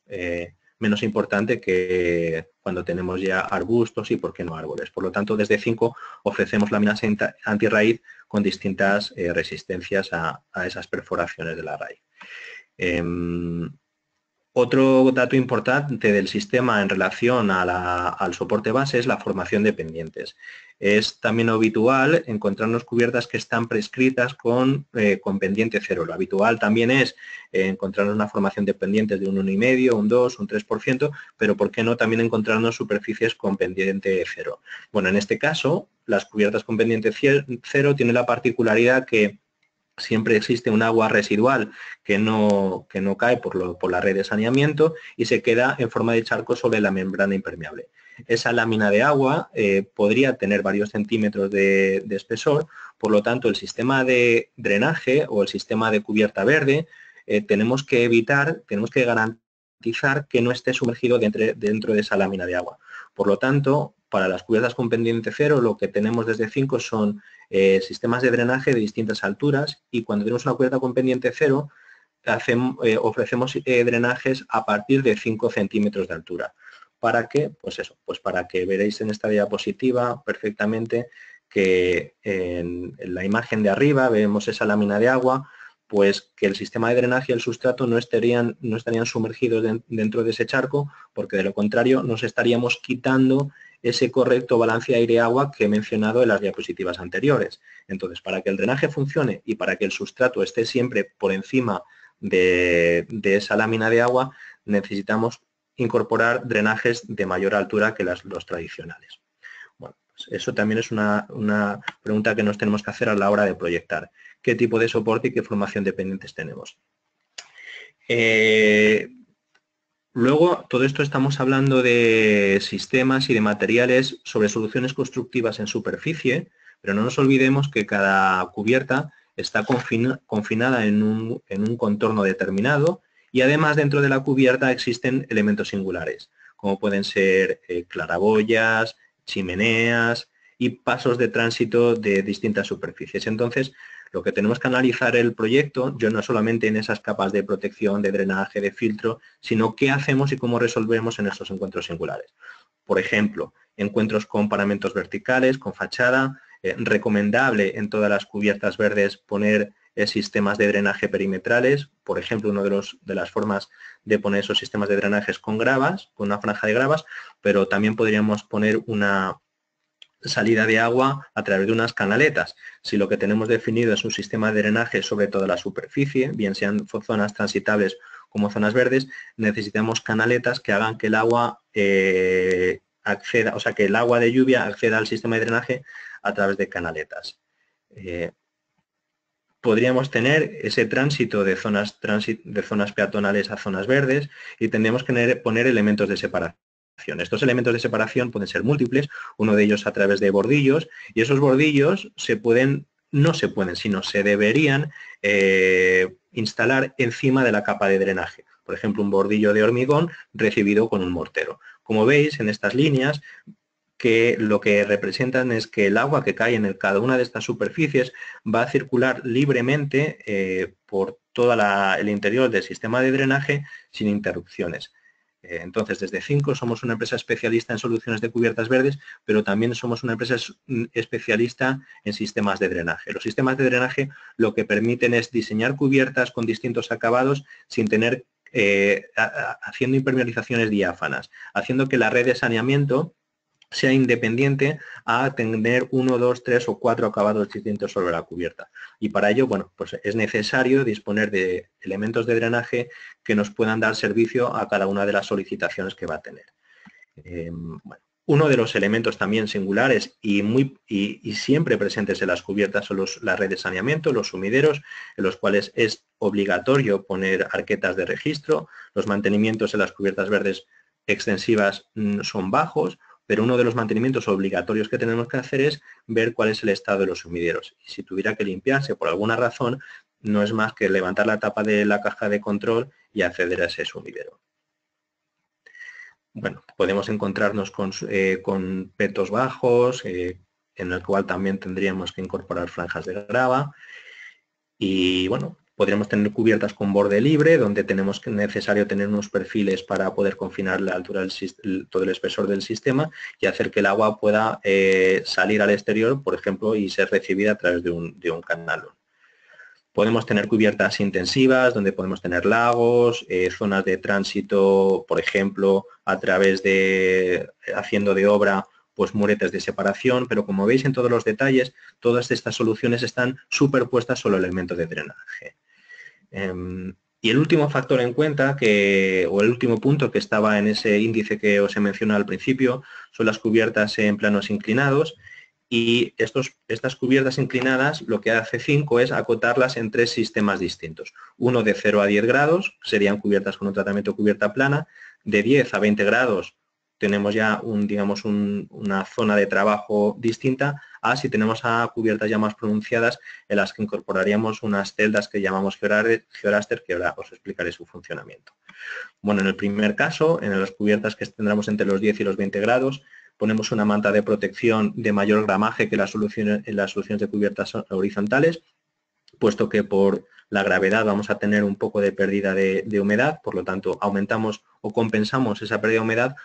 importante que cuando tenemos ya arbustos y, por qué no, árboles. Por lo tanto, desde 5 ofrecemos láminas antirraíz con distintas resistencias a esas perforaciones de la raíz. Otro dato importante del sistema en relación al soporte base es la formación de pendientes. Es también habitual encontrarnos cubiertas que están prescritas con pendiente cero. Lo habitual también es encontrarnos una formación de pendientes de un 1,5, un 2, un 3%, pero ¿por qué no también encontrarnos superficies con pendiente cero? Bueno, en este caso, las cubiertas con pendiente cero tienen la particularidad que siempre existe un agua residual que no cae por la red de saneamiento y se queda en forma de charco sobre la membrana impermeable. Esa lámina de agua podría tener varios centímetros de espesor, por lo tanto el sistema de drenaje o el sistema de cubierta verde tenemos que garantizar que no esté sumergido dentro de esa lámina de agua. Por lo tanto, para las cubiertas con pendiente cero, lo que tenemos desde 5 son sistemas de drenaje de distintas alturas y cuando tenemos una cubierta con pendiente cero, ofrecemos drenajes a partir de 5 centímetros de altura. ¿Para qué? Pues eso, pues para que veréis en esta diapositiva perfectamente que en la imagen de arriba vemos esa lámina de agua, pues que el sistema de drenaje y el sustrato no estarían sumergidos dentro de ese charco, porque de lo contrario nos estaríamos quitando ese correcto balance aire-agua que he mencionado en las diapositivas anteriores. Entonces, para que el drenaje funcione y para que el sustrato esté siempre por encima de esa lámina de agua, necesitamos incorporar drenajes de mayor altura que los tradicionales. Bueno, pues eso también es una pregunta que nos tenemos que hacer a la hora de proyectar. ¿Qué tipo de soporte y qué formación dependientes tenemos? Luego, todo esto estamos hablando de sistemas y de materiales sobre soluciones constructivas en superficie, pero no nos olvidemos que cada cubierta está confinada en un contorno determinado y además dentro de la cubierta existen elementos singulares, como pueden ser claraboyas, chimeneas y pasos de tránsito de distintas superficies. Entonces, lo que tenemos que analizar el proyecto, yo no solamente en esas capas de protección, de drenaje, de filtro, sino qué hacemos y cómo resolvemos en estos encuentros singulares. Por ejemplo, encuentros con paramentos verticales, con fachada, recomendable en todas las cubiertas verdes poner sistemas de drenaje perimetrales. Por ejemplo, una de las formas de poner esos sistemas de drenaje es con gravas, con una franja de gravas, pero también podríamos poner una salida de agua a través de unas canaletas. Si lo que tenemos definido es un sistema de drenaje sobre toda la superficie, bien sean zonas transitables como zonas verdes, necesitamos canaletas que hagan que el agua acceda, o sea, que el agua de lluvia acceda al sistema de drenaje a través de canaletas. Podríamos tener ese tránsito de zonas peatonales a zonas verdes y tendríamos que poner elementos de separación. Estos elementos de separación pueden ser múltiples, uno de ellos a través de bordillos, y esos bordillos no se pueden, sino se deberían instalar encima de la capa de drenaje. Por ejemplo, un bordillo de hormigón recibido con un mortero. Como veis en estas líneas, que lo que representan es que el agua que cae en cada una de estas superficies va a circular libremente por todo el interior del sistema de drenaje sin interrupciones. Entonces, desde Cinco somos una empresa especialista en soluciones de cubiertas verdes, pero también somos una empresa especialista en sistemas de drenaje. Los sistemas de drenaje lo que permiten es diseñar cubiertas con distintos acabados sin tener, haciendo impermeabilizaciones diáfanas, haciendo que la red de saneamiento sea independiente a tener 1, 2, 3 o 4 acabados distintos sobre la cubierta. Y para ello, bueno, pues es necesario disponer de elementos de drenaje que nos puedan dar servicio a cada una de las solicitaciones que va a tener. Bueno, uno de los elementos también singulares y siempre presentes en las cubiertas son las redes de saneamiento, los sumideros, en los cuales es obligatorio poner arquetas de registro. Los mantenimientos en las cubiertas verdes extensivas son bajos, pero uno de los mantenimientos obligatorios que tenemos que hacer es ver cuál es el estado de los sumideros. Y si tuviera que limpiarse por alguna razón, no es más que levantar la tapa de la caja de control y acceder a ese sumidero. Bueno, podemos encontrarnos con petos bajos, en el cual también tendríamos que incorporar franjas de grava. Y bueno, podríamos tener cubiertas con borde libre, donde tenemos necesario tener unos perfiles para poder confinar la altura todo el espesor del sistema y hacer que el agua pueda salir al exterior, por ejemplo, y ser recibida a través de un canal. Podemos tener cubiertas intensivas, donde podemos tener lagos, zonas de tránsito, por ejemplo, a través haciendo de obra, pues muretes de separación, pero como veis en todos los detalles, todas estas soluciones están superpuestas sobre el elemento de drenaje. Y el último factor en cuenta, o el último punto que estaba en ese índice que os he mencionado al principio, son las cubiertas en planos inclinados. Y estas cubiertas inclinadas, lo que hace Cinco es acotarlas en 3 sistemas distintos. Uno de 0 a 10 grados, serían cubiertas con un tratamiento de cubierta plana. De 10 a 20 grados tenemos ya una zona de trabajo distinta, a si tenemos cubiertas ya más pronunciadas en las que incorporaríamos unas celdas que llamamos Georaster, que ahora os explicaré su funcionamiento. Bueno, en el primer caso, en las cubiertas que tendremos entre los 10 y los 20 grados, ponemos una manta de protección de mayor gramaje que en las soluciones de cubiertas horizontales, puesto que por la gravedad vamos a tener un poco de pérdida de humedad, por lo tanto aumentamos o compensamos esa pérdida de humedad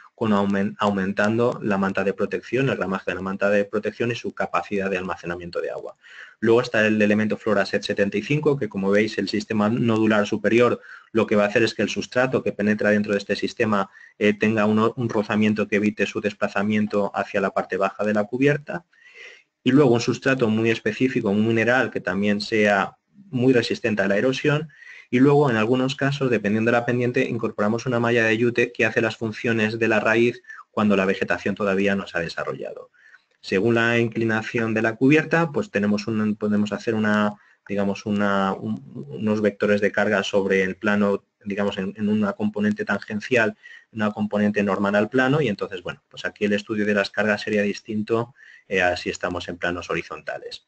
aumentando la manta de protección, el gramaje de la manta de protección y su capacidad de almacenamiento de agua. Luego está el elemento Floraset 75, que como veis el sistema nodular superior lo que va a hacer es que el sustrato que penetra dentro de este sistema tenga un rozamiento que evite su desplazamiento hacia la parte baja de la cubierta. Y luego un sustrato muy específico, un mineral que también sea muy resistente a la erosión, y luego en algunos casos, dependiendo de la pendiente, incorporamos una malla de yute que hace las funciones de la raíz cuando la vegetación todavía no se ha desarrollado. Según la inclinación de la cubierta, pues podemos hacer unos vectores de carga sobre el plano, digamos, en una componente tangencial, una componente normal al plano, y entonces, bueno, pues aquí el estudio de las cargas sería distinto a si estamos en planos horizontales.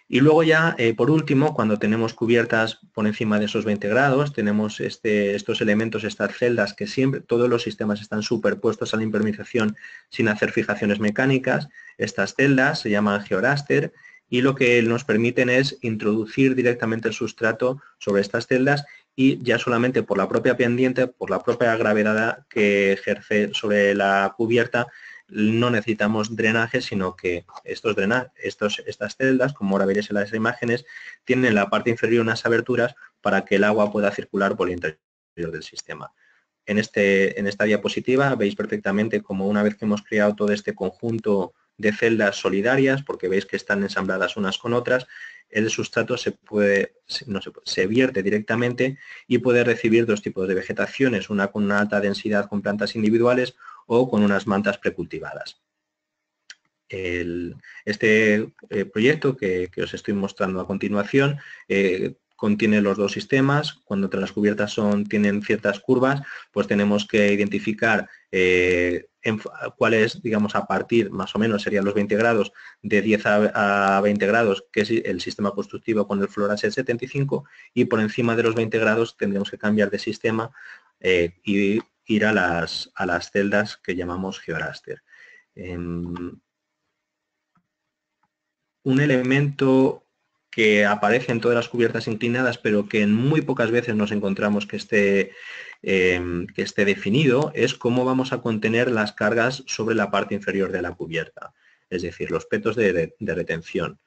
Y luego ya, por último, cuando tenemos cubiertas por encima de esos 20 grados, tenemos estos elementos, estas celdas, que siempre, todos los sistemas están superpuestos a la impermeabilización sin hacer fijaciones mecánicas. Estas celdas se llaman georaster y lo que nos permiten es introducir directamente el sustrato sobre estas celdas y ya solamente por la propia pendiente, por la propia gravedad que ejerce sobre la cubierta, no necesitamos drenaje, sino que estas celdas, como ahora veréis en las imágenes, tienen en la parte inferior unas aberturas para que el agua pueda circular por el interior del sistema. En esta diapositiva veis perfectamente cómo una vez que hemos creado todo este conjunto de celdas solidarias, porque veis que están ensambladas unas con otras, el sustrato se vierte directamente y puede recibir dos tipos de vegetaciones, una con una alta densidad con plantas individuales o con unas mantas precultivadas. Este proyecto que os estoy mostrando a continuación contiene los dos sistemas. Cuando las cubiertas tienen ciertas curvas, pues tenemos que identificar cuáles, digamos, a partir, más o menos, serían los 20 grados, de 10 a 20 grados, que es el sistema constructivo con el Floraset 75, y por encima de los 20 grados tendremos que cambiar de sistema y ir a las celdas que llamamos georaster. Un elemento que aparece en todas las cubiertas inclinadas, pero que en muy pocas veces nos encontramos que esté definido, es cómo vamos a contener las cargas sobre la parte inferior de la cubierta, es decir, los petos de retención.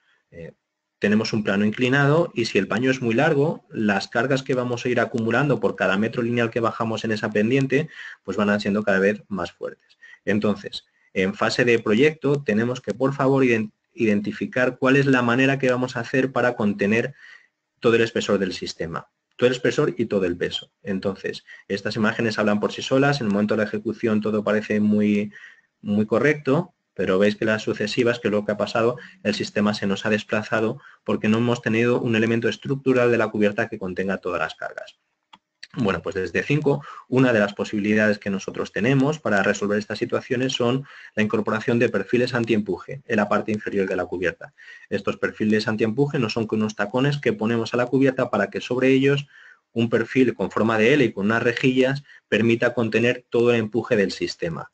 Tenemos un plano inclinado y si el paño es muy largo, las cargas que vamos a ir acumulando por cada metro lineal que bajamos en esa pendiente, pues van siendo cada vez más fuertes. Entonces, en fase de proyecto tenemos que, por favor, identificar cuál es la manera que vamos a hacer para contener todo el espesor del sistema, todo el espesor y todo el peso. Entonces, estas imágenes hablan por sí solas, en el momento de la ejecución todo parece muy correcto, pero veis que las sucesivas, que es lo que ha pasado, el sistema se nos ha desplazado porque no hemos tenido un elemento estructural de la cubierta que contenga todas las cargas. Bueno, pues desde 5, una de las posibilidades que nosotros tenemos para resolver estas situaciones son la incorporación de perfiles antiempuje en la parte inferior de la cubierta. Estos perfiles antiempuje no son con unos tacones que ponemos a la cubierta para que sobre ellos un perfil con forma de L y con unas rejillas permita contener todo el empuje del sistema.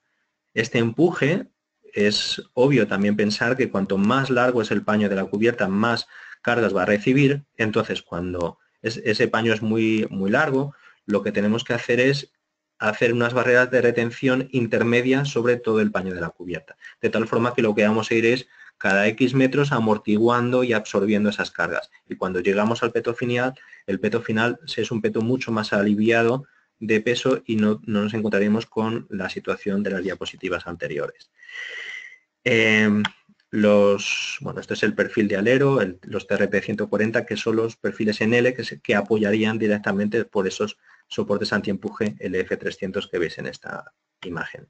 Este empuje es obvio también pensar que cuanto más largo es el paño de la cubierta, más cargas va a recibir. Entonces, cuando ese paño es muy largo, lo que tenemos que hacer es hacer unas barreras de retención intermedias sobre todo el paño de la cubierta. De tal forma que lo que vamos a ir es cada X metros amortiguando y absorbiendo esas cargas. Y cuando llegamos al peto final, el peto final es un peto mucho más aliviado de peso y no nos encontraremos con la situación de las diapositivas anteriores. Este es el perfil de alero, los TRP 140, que son los perfiles en L que apoyarían directamente por esos soportes antiempuje LF300 que veis en esta imagen.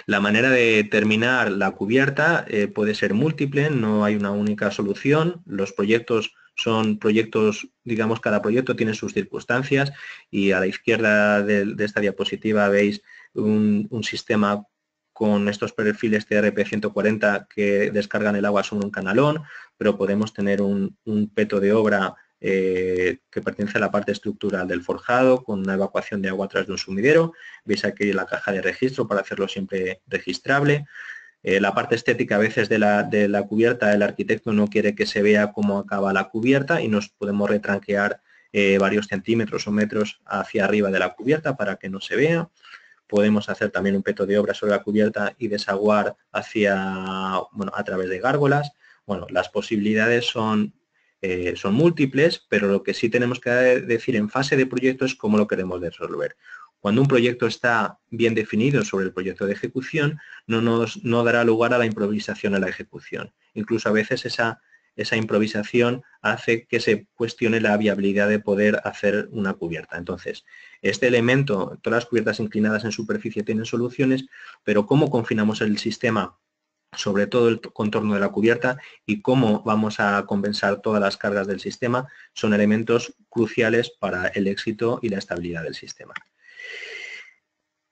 La manera de terminar la cubierta puede ser múltiple, no hay una única solución. Los proyectos son proyectos, digamos, cada proyecto tiene sus circunstancias y a la izquierda de esta diapositiva veis un sistema con estos perfiles TRP 140 que descargan el agua sobre un canalón, pero podemos tener un peto de obra que pertenece a la parte estructural del forjado, con una evacuación de agua a través de un sumidero. Veis aquí la caja de registro para hacerlo siempre registrable. La parte estética a veces de la cubierta, el arquitecto no quiere que se vea cómo acaba la cubierta y nos podemos retranquear varios centímetros o metros hacia arriba de la cubierta para que no se vea. Podemos hacer también un peto de obra sobre la cubierta y desaguar a través de gárgolas. Bueno, las posibilidades son múltiples, pero lo que sí tenemos que decir en fase de proyecto es cómo lo queremos resolver. Cuando un proyecto está bien definido sobre el proyecto de ejecución, no dará lugar a la improvisación en la ejecución. Incluso a veces esa improvisación hace que se cuestione la viabilidad de poder hacer una cubierta. Entonces, este elemento, todas las cubiertas inclinadas en superficie tienen soluciones, pero ¿cómo confinamos el sistema, sobre todo el contorno de la cubierta, y cómo vamos a compensar todas las cargas del sistema? Son elementos cruciales para el éxito y la estabilidad del sistema.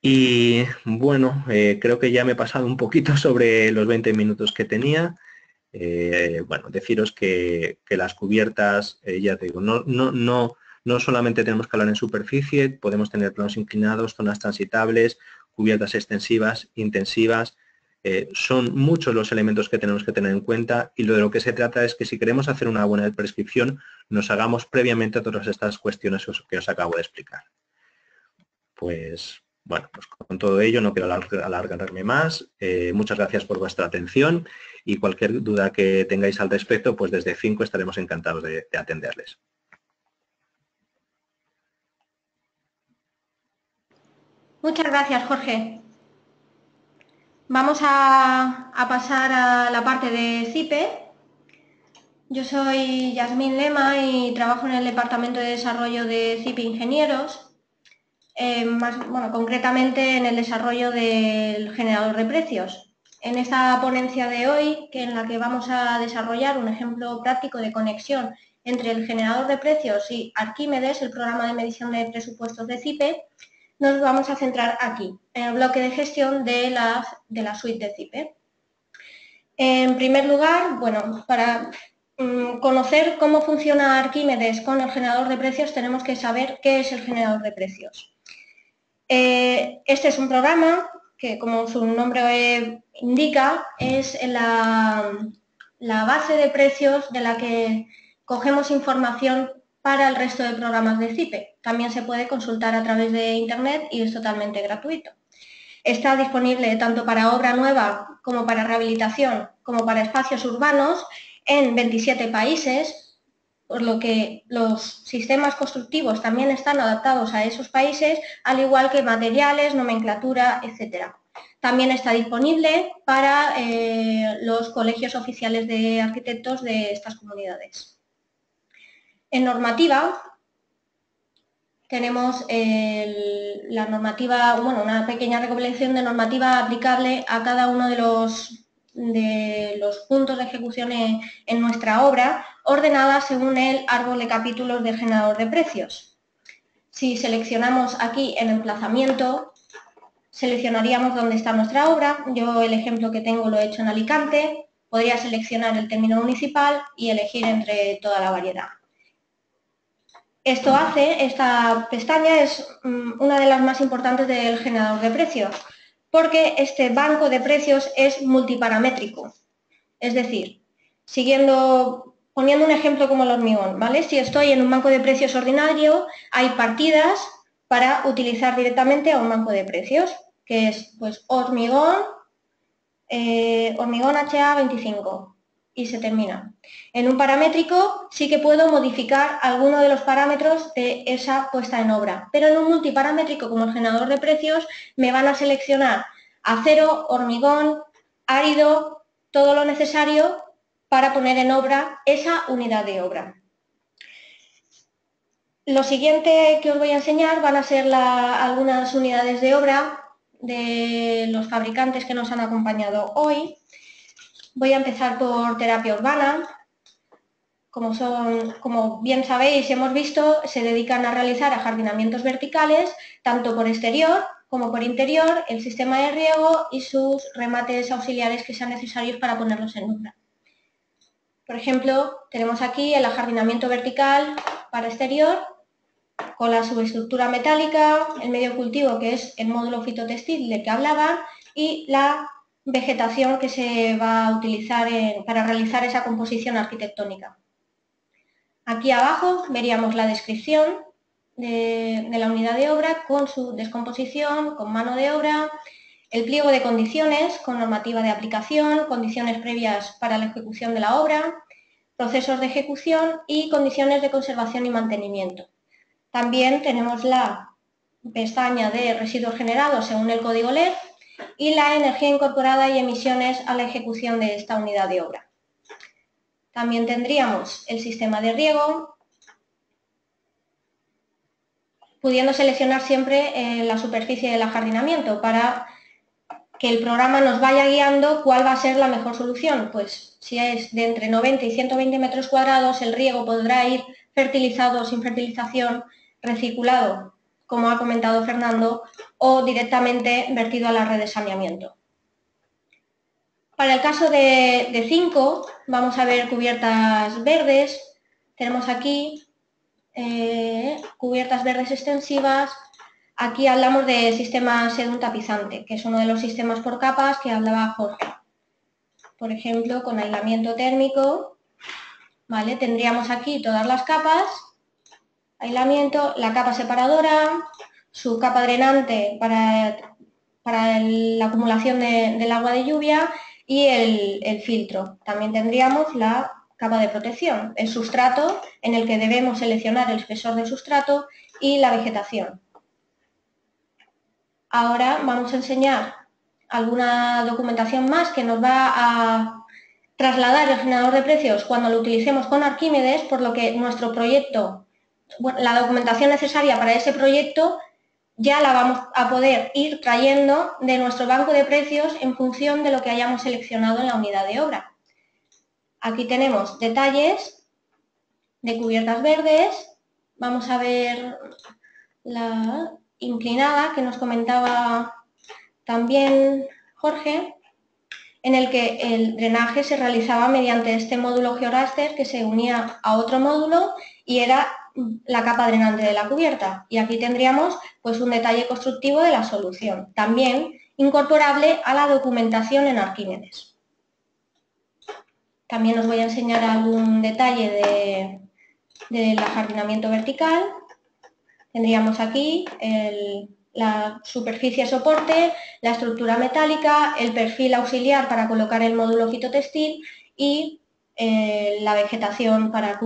Y bueno, creo que ya me he pasado un poquito sobre los 20 minutos que tenía. Bueno, deciros que las cubiertas, ya te digo, no solamente tenemos que hablar en superficie, podemos tener planos inclinados, zonas transitables, cubiertas extensivas, intensivas. Son muchos los elementos que tenemos que tener en cuenta, y de lo que se trata es que si queremos hacer una buena prescripción, nos hagamos previamente a todas estas cuestiones que os acabo de explicar. Pues bueno, pues con todo ello no quiero alargarme más. Muchas gracias por vuestra atención, y cualquier duda que tengáis al respecto, pues desde Finco estaremos encantados de atenderles. Muchas gracias, Jorge. Vamos a pasar a la parte de CIPE. Yo soy Yasmín Lema y trabajo en el Departamento de Desarrollo de CIPE Ingenieros, concretamente en el desarrollo del generador de precios. En esta ponencia de hoy, en la que vamos a desarrollar un ejemplo práctico de conexión entre el generador de precios y Arquímedes, el programa de medición de presupuestos de CIPE, nos vamos a centrar aquí, en el bloque de gestión de la suite de CIPE. En primer lugar, bueno, para conocer cómo funciona Arquímedes con el generador de precios, tenemos que saber qué es el generador de precios. Este es un programa que, como su nombre indica, es la base de precios de la que cogemos información para el resto de programas de CIPE. También se puede consultar a través de Internet y es totalmente gratuito. Está disponible tanto para obra nueva como para rehabilitación, como para espacios urbanos en 27 países, por lo que los sistemas constructivos también están adaptados a esos países, al igual que materiales, nomenclatura, etc. También está disponible para los colegios oficiales de arquitectos de estas comunidades. En normativa, tenemos la normativa, bueno, una pequeña recopilación de normativa aplicable a cada uno de los puntos de ejecución en nuestra obra, ordenada según el árbol de capítulos del generador de precios. Si seleccionamos aquí el emplazamiento, seleccionaríamos dónde está nuestra obra. Yo el ejemplo que tengo lo he hecho en Alicante. Podría seleccionar el término municipal y elegir entre toda la variedad. Esta pestaña es una de las más importantes del generador de precios, porque este banco de precios es multiparamétrico. Es decir, poniendo un ejemplo como el hormigón, ¿vale? Si estoy en un banco de precios ordinario, hay partidas para utilizar directamente a un banco de precios, que es pues hormigón HA25. Y se termina. En un paramétrico sí que puedo modificar alguno de los parámetros de esa puesta en obra, pero en un multiparamétrico como el generador de precios me van a seleccionar acero, hormigón, árido, todo lo necesario para poner en obra esa unidad de obra. Lo siguiente que os voy a enseñar van a ser algunas unidades de obra de los fabricantes que nos han acompañado hoy. Voy a empezar por terapia urbana. Como bien sabéis y hemos visto, se dedican a realizar ajardinamientos verticales, tanto por exterior como por interior, el sistema de riego y sus remates auxiliares que sean necesarios para ponerlos en obra. Por ejemplo, tenemos aquí el ajardinamiento vertical para exterior, con la subestructura metálica, el medio cultivo, que es el módulo fitotextil del que hablaba, y la vegetación que se va a utilizar para realizar esa composición arquitectónica. Aquí abajo veríamos la descripción de la unidad de obra con su descomposición, con mano de obra, el pliego de condiciones con normativa de aplicación, condiciones previas para la ejecución de la obra, procesos de ejecución y condiciones de conservación y mantenimiento. También tenemos la pestaña de residuos generados según el código LED y la energía incorporada y emisiones a la ejecución de esta unidad de obra. También tendríamos el sistema de riego, pudiendo seleccionar siempre la superficie del ajardinamiento para que el programa nos vaya guiando cuál va a ser la mejor solución. Pues si es de entre 90 y 120 metros cuadrados, el riego podrá ir fertilizado o sin fertilización, recirculado, como ha comentado Fernando, o directamente vertido a la red de saneamiento. Para el caso de 5, vamos a ver cubiertas verdes. Tenemos aquí cubiertas verdes extensivas. Aquí hablamos de sistema sedum tapizante, que es uno de los sistemas por capas que hablaba Jorge. Por ejemplo, con aislamiento térmico, ¿vale? Tendríamos aquí todas las capas, aislamiento, la capa separadora, su capa drenante para la acumulación del agua de lluvia y el filtro. También tendríamos la capa de protección, el sustrato en el que debemos seleccionar el espesor del sustrato y la vegetación. Ahora vamos a enseñar alguna documentación más que nos va a trasladar el generador de precios cuando lo utilicemos con Arquímedes, por lo que nuestro proyecto, la documentación necesaria para ese proyecto ya la vamos a poder ir trayendo de nuestro banco de precios en función de lo que hayamos seleccionado en la unidad de obra. Aquí tenemos detalles de cubiertas verdes. Vamos a ver la inclinada que nos comentaba también Jorge, en el que el drenaje se realizaba mediante este módulo GeoRaster que se unía a otro módulo y era la capa drenante de la cubierta. Y aquí tendríamos pues un detalle constructivo de la solución, también incorporable a la documentación en Arquímedes. También os voy a enseñar algún detalle del ajardinamiento vertical. Tendríamos aquí la superficie soporte, la estructura metálica, el perfil auxiliar para colocar el módulo fitotextil y la vegetación para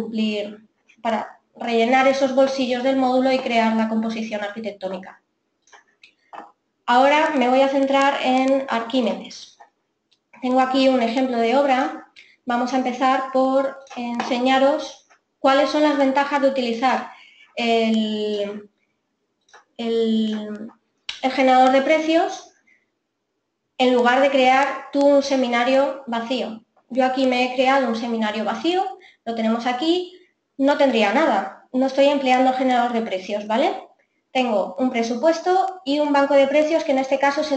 rellenar esos bolsillos del módulo y crear la composición arquitectónica. Ahora me voy a centrar en Arquímedes. Tengo aquí un ejemplo de obra. Vamos a empezar por enseñaros cuáles son las ventajas de utilizar el generador de precios en lugar de crear tú un seminario vacío. Yo aquí me he creado un seminario vacío, lo tenemos aquí, no tendría nada, no estoy empleando el generador de precios, ¿vale? Tengo un presupuesto y un banco de precios que en este caso es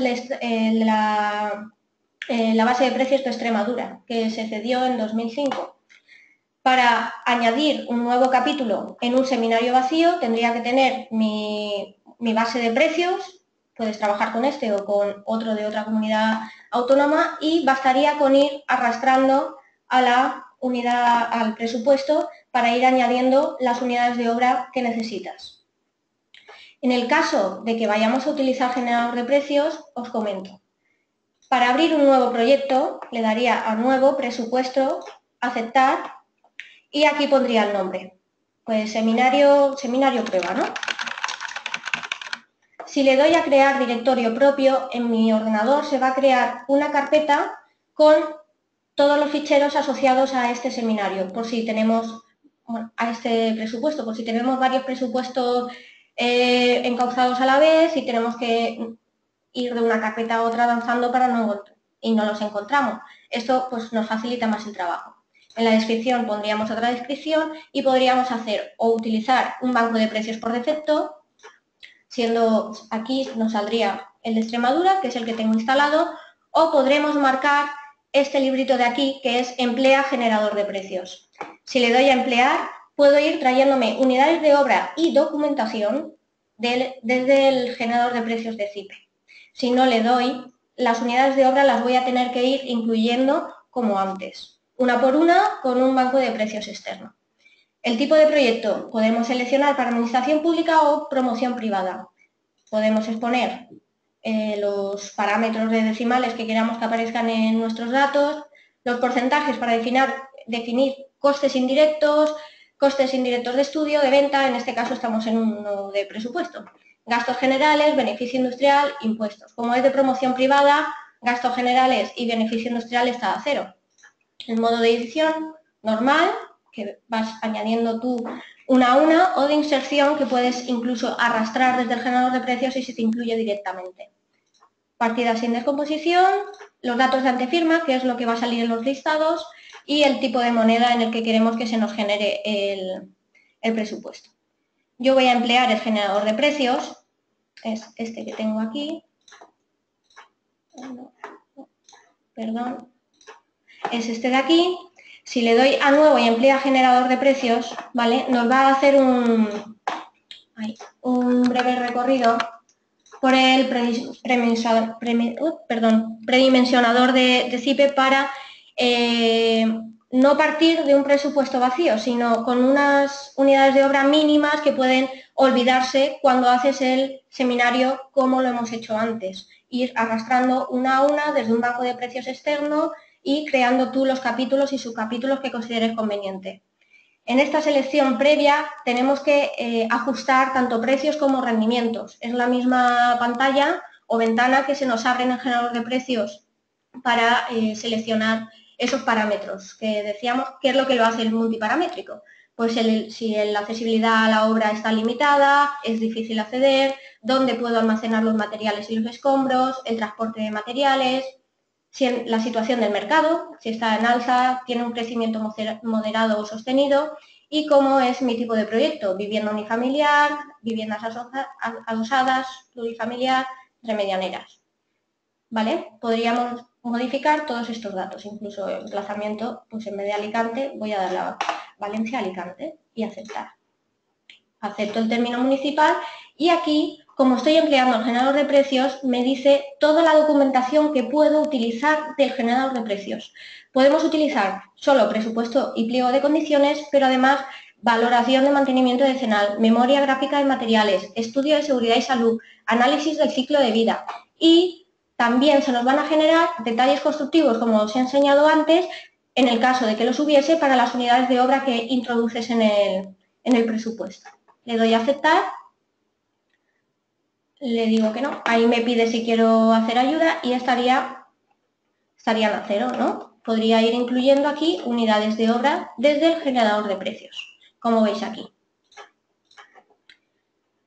la base de precios de Extremadura, que se cedió en 2005. Para añadir un nuevo capítulo en un seminario vacío tendría que tener mi base de precios, puedes trabajar con este o con otro de otra comunidad autónoma y bastaría con ir arrastrando a la unidad, al presupuesto para ir añadiendo las unidades de obra que necesitas. En el caso de que vayamos a utilizar generador de precios, os comento. Para abrir un nuevo proyecto, le daría a nuevo, presupuesto, aceptar y aquí pondría el nombre. Pues seminario prueba, ¿no? Si le doy a crear directorio propio, en mi ordenador se va a crear una carpeta con todos los ficheros asociados a este seminario, por si tenemos, a este presupuesto, por si tenemos varios presupuestos encauzados a la vez y tenemos que ir de una carpeta a otra avanzando y no los encontramos. Esto pues, nos facilita más el trabajo. En la descripción pondríamos otra descripción y podríamos hacer o utilizar un banco de precios por defecto, siendo aquí nos saldría el de Extremadura, que es el que tengo instalado, o podremos marcar este librito de aquí, que es emplea generador de precios. Si le doy a emplear, puedo ir trayéndome unidades de obra y documentación desde el generador de precios de CIPE. Si no le doy, las unidades de obra las voy a tener que ir incluyendo como antes, una por una con un banco de precios externo. El tipo de proyecto podemos seleccionar para administración pública o promoción privada. Podemos exponer los parámetros de decimales que queramos que aparezcan en nuestros datos, los porcentajes para definir costes indirectos de estudio, de venta, en este caso estamos en uno de presupuesto. Gastos generales, beneficio industrial, impuestos. Como es de promoción privada, gastos generales y beneficio industrial está a 0. El modo de edición, normal, que vas añadiendo tú una a una, o de inserción, que puedes incluso arrastrar desde el generador de precios y se te incluye directamente. Partida sin descomposición, los datos de antefirma, que es lo que va a salir en los listados, y el tipo de moneda en el que queremos que se nos genere el presupuesto. Yo voy a emplear el generador de precios, es este que tengo aquí, perdón, es este de aquí. Si le doy a nuevo y emplea generador de precios, ¿vale? Nos va a hacer un breve recorrido por el predimensionador de CIPE para no partir de un presupuesto vacío, sino con unas unidades de obra mínimas que pueden olvidarse cuando haces el seminario como lo hemos hecho antes. Ir arrastrando una a una desde un banco de precios externo y creando tú los capítulos y subcapítulos que consideres conveniente. En esta selección previa tenemos que ajustar tanto precios como rendimientos. Es la misma pantalla o ventana que se nos abre en el generador de precios para seleccionar esos parámetros que decíamos, ¿qué es lo que lo hace el multiparamétrico? Pues si la accesibilidad a la obra está limitada, es difícil acceder, dónde puedo almacenar los materiales y los escombros, el transporte de materiales, si en la situación del mercado, si está en alza, tiene un crecimiento moderado o sostenido, y cómo es mi tipo de proyecto, vivienda unifamiliar, viviendas adosadas, plurifamiliar, remedianeras. ¿Vale? Podríamos modificar todos estos datos, incluso el emplazamiento, pues en vez de Alicante voy a darle a Valencia-Alicante y aceptar. Acepto el término municipal y aquí, como estoy empleando el generador de precios, me dice toda la documentación que puedo utilizar del generador de precios. Podemos utilizar solo presupuesto y pliego de condiciones, pero además valoración de mantenimiento decenal, memoria gráfica de materiales, estudio de seguridad y salud, análisis del ciclo de vida, y también se nos van a generar detalles constructivos, como os he enseñado antes, en el caso de que los hubiese, para las unidades de obra que introduces en el presupuesto. Le doy a aceptar, le digo que no, ahí me pide si quiero hacer ayuda y estarían a cero, ¿no? Podría ir incluyendo aquí unidades de obra desde el generador de precios, como veis aquí.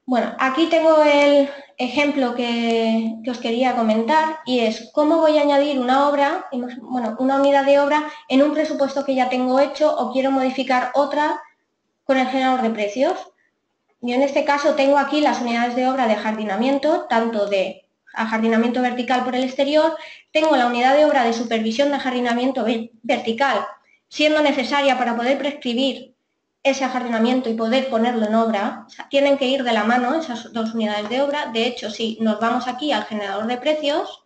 Bueno, aquí tengo el ejemplo que os quería comentar, y es cómo voy a añadir una obra, una unidad de obra en un presupuesto que ya tengo hecho, o quiero modificar otra con el generador de precios. Yo en este caso tengo aquí las unidades de obra de ajardinamiento, tanto de ajardinamiento vertical por el exterior, tengo la unidad de obra de supervisión de ajardinamiento vertical, siendo necesaria para poder prescribir ese ajardinamiento y poder ponerlo en obra. O sea, tienen que ir de la mano esas dos unidades de obra. De hecho, si nos vamos aquí al generador de precios,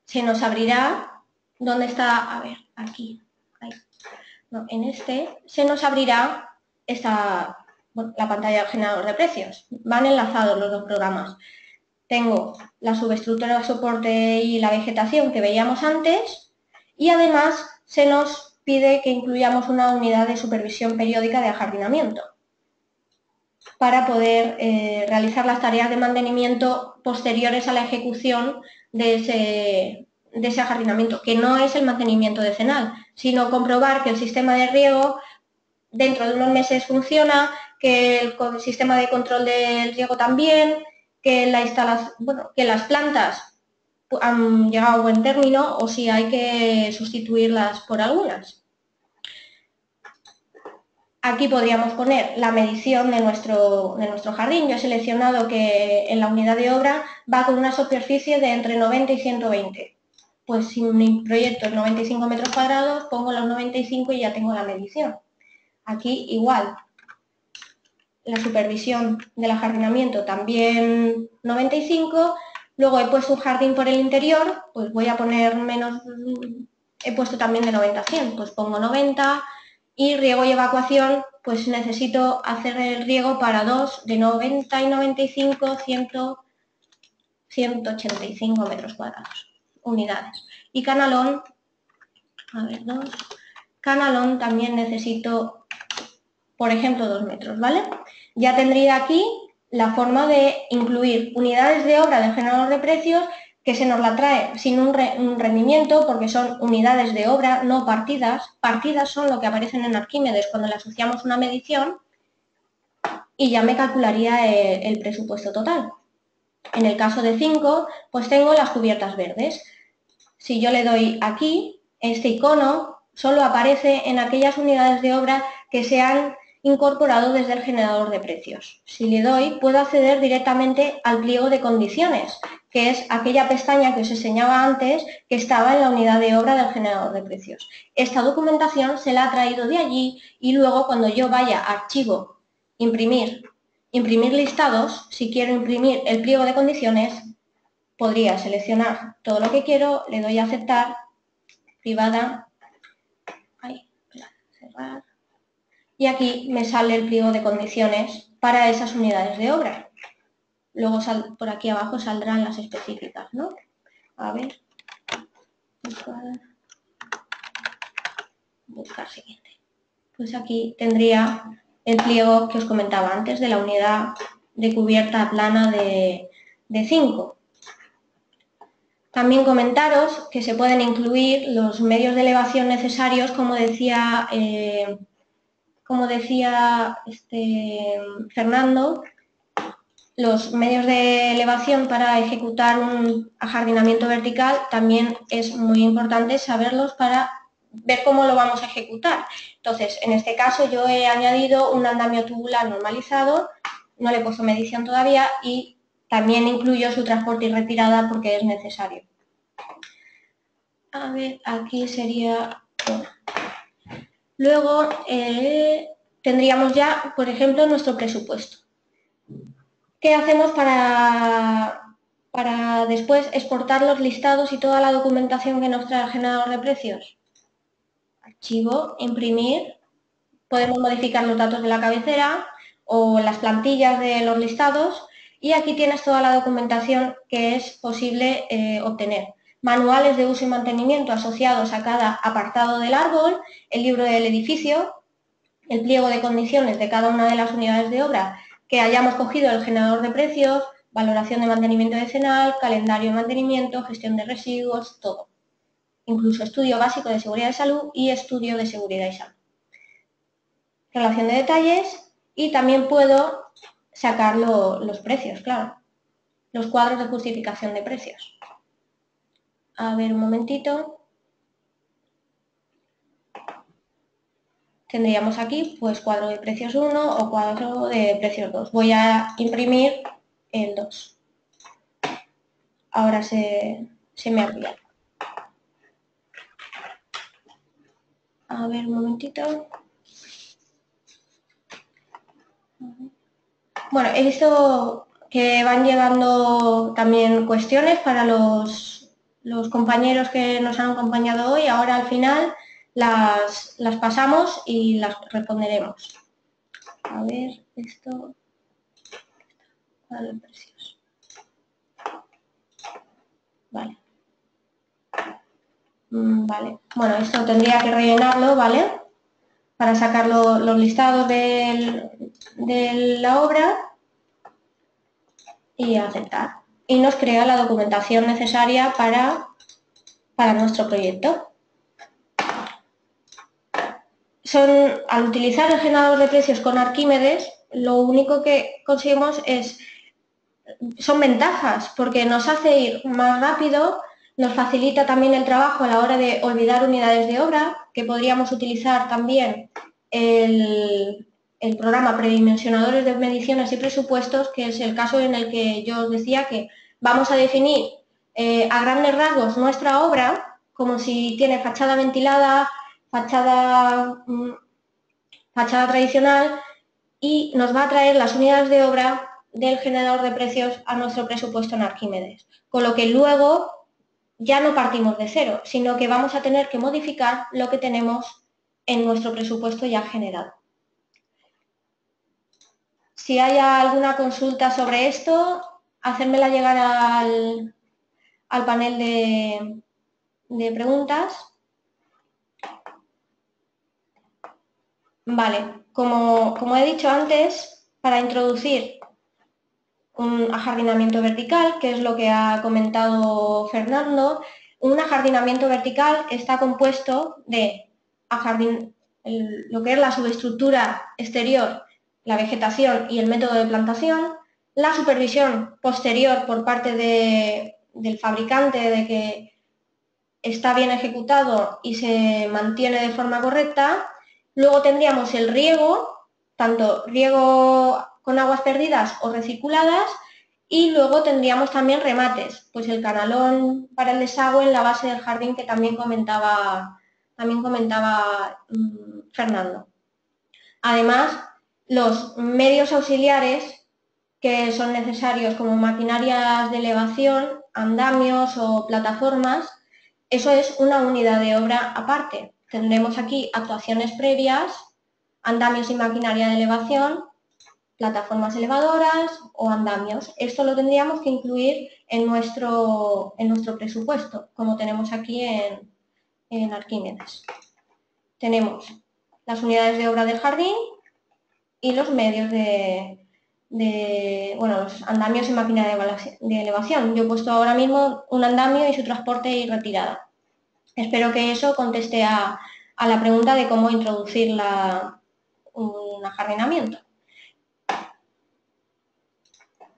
se nos abrirá, ¿dónde está? A ver, aquí, ahí. No, en este, se nos abrirá la pantalla del generador de precios. Van enlazados los dos programas. Tengo la subestructura de soporte y la vegetación que veíamos antes, y además se nos pide que incluyamos una unidad de supervisión periódica de ajardinamiento para poder realizar las tareas de mantenimiento posteriores a la ejecución de ese ajardinamiento, que no es el mantenimiento decenal, sino comprobar que el sistema de riego dentro de unos meses funciona, que el sistema de control del riego también, que las plantas han llegado a buen término, o si hay que sustituirlas por algunas. Aquí podríamos poner la medición de nuestro jardín. Yo he seleccionado que en la unidad de obra va con una superficie de entre 90 y 120. Pues si mi proyecto es 95 metros cuadrados, pongo los 95 y ya tengo la medición. Aquí igual, la supervisión del ajardinamiento también 95, luego he puesto un jardín por el interior, pues voy a poner menos, he puesto también de 90 a 100, pues pongo 90, y riego y evacuación, pues necesito hacer el riego para dos, de 90 y 95, 185 metros cuadrados, unidades. Y canalón, a ver, canalón también necesito, por ejemplo, 2 metros, ¿vale? Ya tendría aquí la forma de incluir unidades de obra del generador de precios, que se nos la trae sin un rendimiento, porque son unidades de obra, no partidas. Partidas son lo que aparecen en Arquímedes cuando le asociamos una medición y ya me calcularía el presupuesto total. En el caso de 5, pues tengo las cubiertas verdes. Si yo le doy aquí, este icono solo aparece en aquellas unidades de obra que se han incorporado desde el generador de precios. Si le doy, puedo acceder directamente al pliego de condiciones, que es aquella pestaña que os enseñaba antes que estaba en la unidad de obra del generador de precios. Esta documentación se la ha traído de allí y luego cuando yo vaya a archivo, imprimir listados, si quiero imprimir el pliego de condiciones, podría seleccionar todo lo que quiero, le doy a aceptar, privada, cerrar, y aquí me sale el pliego de condiciones para esas unidades de obra. Luego por aquí abajo saldrán las específicas, ¿no? A ver, buscar siguiente. Pues aquí tendría el pliego que os comentaba antes de la unidad de cubierta plana de 5. También comentaros que se pueden incluir los medios de elevación necesarios, como decía Fernando, los medios de elevación para ejecutar un ajardinamiento vertical también es muy importante saberlos para ver cómo lo vamos a ejecutar. Entonces, en este caso yo he añadido un andamio tubular normalizado, no le he puesto medición todavía y también incluyo su transporte y retirada porque es necesario. A ver, aquí sería... Bueno. Luego tendríamos ya, por ejemplo, nuestro presupuesto. ¿Qué hacemos para después exportar los listados y toda la documentación que nos trae el generador de precios? Archivo, imprimir, podemos modificar los datos de la cabecera o las plantillas de los listados y aquí tienes toda la documentación que es posible obtener. Manuales de uso y mantenimiento asociados a cada apartado del árbol, el libro del edificio, el pliego de condiciones de cada una de las unidades de obra que hayamos cogido del generador de precios, valoración de mantenimiento decenal, calendario de mantenimiento, gestión de residuos, todo. Incluso estudio básico de seguridad de salud y estudio de seguridad y salud. Relación de detalles y también puedo sacar los precios, claro. Los cuadros de justificación de precios. A ver, un momentito. Tendríamos aquí pues cuadro de precios 1 o cuadro de precios 2. Voy a imprimir el 2. Ahora se me ha enviado. A ver, un momentito. Bueno, he visto que van llegando también cuestiones para los compañeros que nos han acompañado hoy. Ahora al final las pasamos y las responderemos. A ver, esto... precios. Vale. Vale. Bueno, esto tendría que rellenarlo, ¿vale? Para sacar los listados de la obra y aceptar. Y nos crea la documentación necesaria para nuestro proyecto. Al utilizar el generador de precios con Arquímedes, lo único que conseguimos son ventajas, porque nos hace ir más rápido, nos facilita también el trabajo a la hora de olvidar unidades de obra, que podríamos utilizar también el programa Predimensionadores de Mediciones y Presupuestos, que es el caso en el que yo os decía que vamos a definir a grandes rasgos nuestra obra, como si tiene fachada ventilada, fachada tradicional, y nos va a traer las unidades de obra del generador de precios a nuestro presupuesto en Arquímedes. Con lo que luego ya no partimos de cero, sino que vamos a tener que modificar lo que tenemos en nuestro presupuesto ya generado. Si hay alguna consulta sobre esto, hacérmela llegar al panel de preguntas. Vale, como he dicho antes, para introducir un ajardinamiento vertical, que es lo que ha comentado Fernando. Un ajardinamiento vertical está compuesto de lo que es la subestructura exterior, la vegetación y el método de plantación, la supervisión posterior por parte del fabricante de que está bien ejecutado y se mantiene de forma correcta. Luego tendríamos el riego, tanto riego con aguas perdidas o recirculadas, y luego tendríamos también remates, pues el canalón para el desagüe en la base del jardín que también comentaba Fernando. Además, los medios auxiliares que son necesarios como maquinarias de elevación, andamios o plataformas, eso es una unidad de obra aparte. Tendremos aquí actuaciones previas, andamios y maquinaria de elevación, plataformas elevadoras o andamios. Esto lo tendríamos que incluir en nuestro presupuesto, como tenemos aquí en Arquímedes. Tenemos las unidades de obra del jardín y los medios los andamios y máquina de elevación. Yo he puesto ahora mismo un andamio y su transporte y retirada. Espero que eso conteste a la pregunta de cómo introducir un ajardinamiento.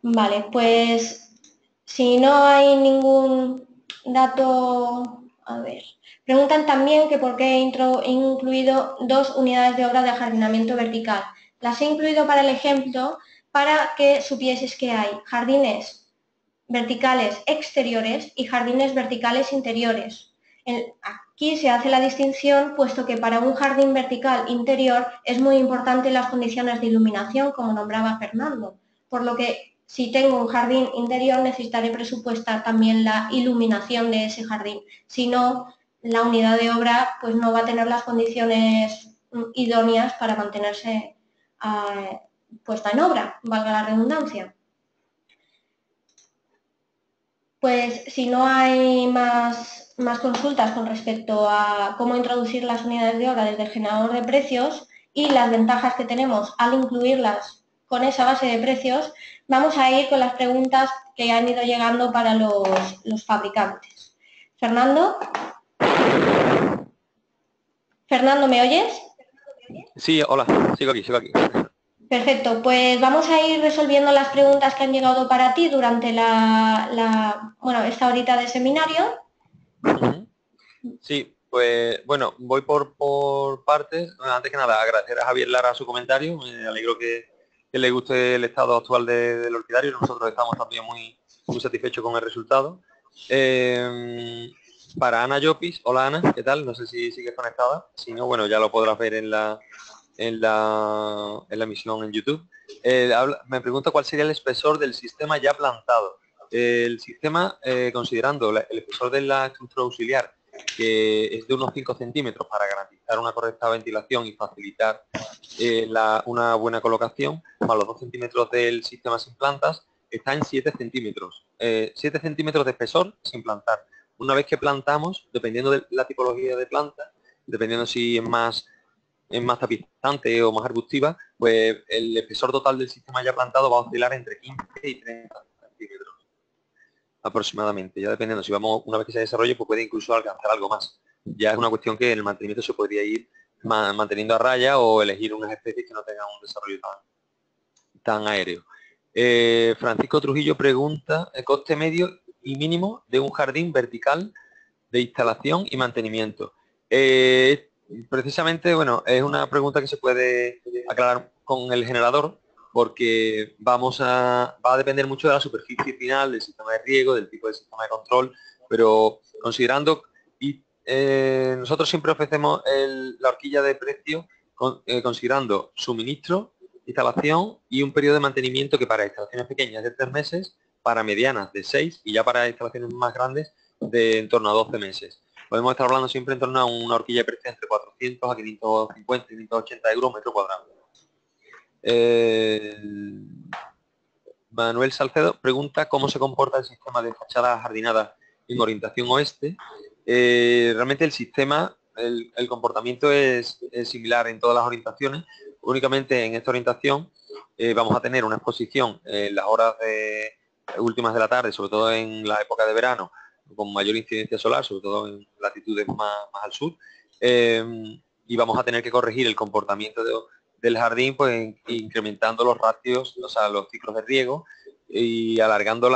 Vale, pues si no hay ningún dato, a ver, preguntan también que por qué he incluido 2 unidades de obra de ajardinamiento vertical. Las he incluido para el ejemplo para que supieses que hay jardines verticales exteriores y jardines verticales interiores. Aquí se hace la distinción puesto que para un jardín vertical interior es muy importante las condiciones de iluminación, como nombraba Fernando, por lo que si tengo un jardín interior necesitaré presupuestar también la iluminación de ese jardín. Si no, la unidad de obra pues no va a tener las condiciones idóneas para mantenerse puesta en obra, valga la redundancia. Pues si no hay más consultas con respecto a cómo introducir las unidades de obra desde el generador de precios y las ventajas que tenemos al incluirlas con esa base de precios, vamos a ir con las preguntas que han ido llegando para los fabricantes. Fernando, ¿me oyes? Sí, hola, sigo aquí. Perfecto, pues vamos a ir resolviendo las preguntas que han llegado para ti durante esta horita de seminario. Sí, pues bueno, voy por partes. Antes que nada, agradecer a Javier Lara su comentario. Me alegro que le guste el estado actual del orquidario. Nosotros estamos también muy satisfechos con el resultado. Para Ana Llopis, hola Ana, ¿qué tal? No sé si sigues conectada. Si no, bueno, ya lo podrás ver en la emisión en YouTube. Me pregunta cuál sería el espesor del sistema ya plantado. El sistema, considerando el espesor de la estructura auxiliar, que es de unos 5 centímetros para garantizar una correcta ventilación y facilitar una buena colocación, más los 2 centímetros del sistema sin plantas, está en 7 centímetros. 7 centímetros de espesor sin plantar. Una vez que plantamos, dependiendo de la tipología de planta, dependiendo si es más tapizante o más arbustiva, pues el espesor total del sistema ya plantado va a oscilar entre 15 y 30 centímetros aproximadamente. Ya dependiendo, si vamos, una vez que se desarrolle, pues puede incluso alcanzar algo más. Ya es una cuestión que en el mantenimiento se podría ir manteniendo a raya o elegir unas especies que no tengan un desarrollo tan aéreo. Francisco Trujillo pregunta el coste medio y mínimo de un jardín vertical de instalación y mantenimiento. Precisamente, bueno, es una pregunta que se puede aclarar con el generador, porque va a depender mucho de la superficie final, del sistema de riego, del tipo de sistema de control, pero considerando, nosotros siempre ofrecemos la horquilla de precio considerando suministro, instalación y un periodo de mantenimiento que para instalaciones pequeñas de 3 meses, para medianas de 6 y ya para instalaciones más grandes de en torno a 12 meses. Podemos estar hablando siempre en torno a una horquilla de precio entre 400 a 550, 580 euros metro cuadrado. Manuel Salcedo pregunta cómo se comporta el sistema de fachada jardinada en orientación oeste. Realmente el sistema, el comportamiento es similar en todas las orientaciones, Únicamente en esta orientación vamos a tener una exposición en las horas últimas de la tarde, sobre todo en la época de verano, con mayor incidencia solar, sobre todo en latitudes más al sur, y vamos a tener que corregir el comportamiento del jardín, pues incrementando los ratios, o sea, los ciclos de riego y alargando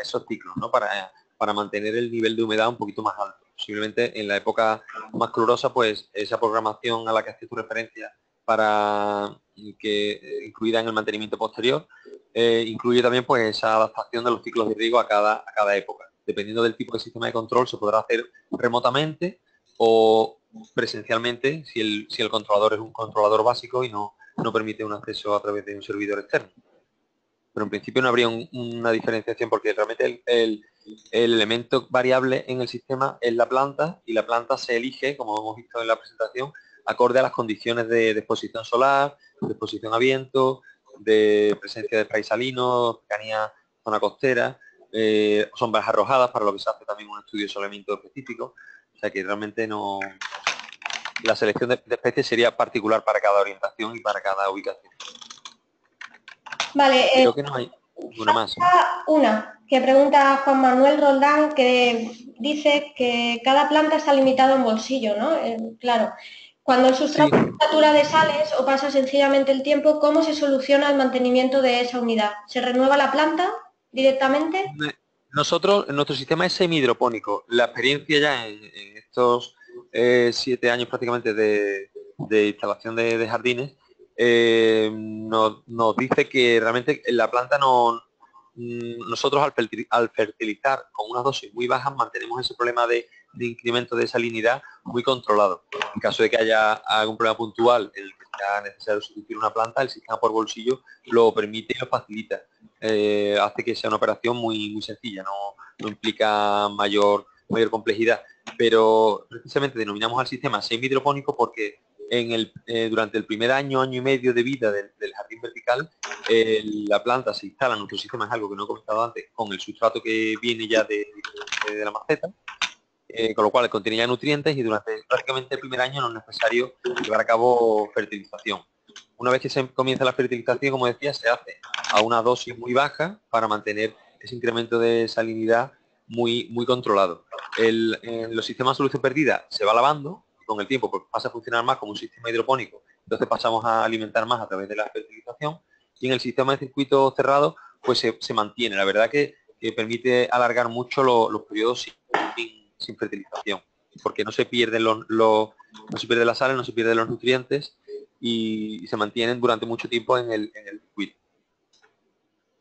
esos ciclos, ¿no? Para mantener el nivel de humedad un poquito más alto. Posiblemente en la época más calurosa, pues esa programación a la que haces tu referencia para que incluida en el mantenimiento posterior, incluye también pues esa adaptación de los ciclos de riego a cada época. Dependiendo del tipo de sistema de control, se podrá hacer remotamente o presencialmente si el controlador es un controlador básico y no permite un acceso a través de un servidor externo. Pero en principio no habría una diferenciación porque realmente el elemento variable en el sistema es la planta, y la planta se elige, como hemos visto en la presentación, acorde a las condiciones de exposición solar, de exposición a viento, de presencia de spray salino, cercanía zona costera, sombras arrojadas, para lo que se hace también un estudio de soleamiento específico. O sea que realmente no... La selección de especies sería particular para cada orientación y para cada ubicación. Vale, Creo que no hay ninguna más. una que pregunta Juan Manuel Roldán, que dice que cada planta está limitada a un bolsillo, ¿no? Claro. Cuando el sustrato Sí. satura de sales o pasa sencillamente el tiempo, ¿cómo se soluciona el mantenimiento de esa unidad? ¿Se renueva la planta directamente? Nosotros, nuestro sistema es semihidropónico. La experiencia ya en estos 7 años prácticamente de instalación de jardines nos dice que realmente la planta nosotros al fertilizar con unas dosis muy bajas mantenemos ese problema de incremento de salinidad muy controlado. En caso de que haya algún problema puntual en el que sea necesario sustituir una planta, el sistema por bolsillo lo permite y lo facilita. Hace que sea una operación muy sencilla, no implica mayor complejidad, pero precisamente denominamos al sistema semihidropónico porque durante el primer año y medio de vida del jardín vertical, la planta se instala, nuestro sistema es algo que no he comentado antes, con el sustrato que viene ya de la maceta, con lo cual contiene ya nutrientes, y durante prácticamente el primer año no es necesario llevar a cabo fertilización. Una vez que se comienza la fertilización, como decía, se hace a una dosis muy baja para mantener ese incremento de salinidad muy controlado. Los sistemas de solución perdida se va lavando y con el tiempo pues, pasa a funcionar más como un sistema hidropónico, entonces pasamos a alimentar más a través de la fertilización, y en el sistema de circuito cerrado pues se mantiene. La verdad que permite alargar mucho los periodos sin fertilización, porque no se pierden no se pierde la sal, no se pierden los nutrientes y se mantienen durante mucho tiempo en el circuito.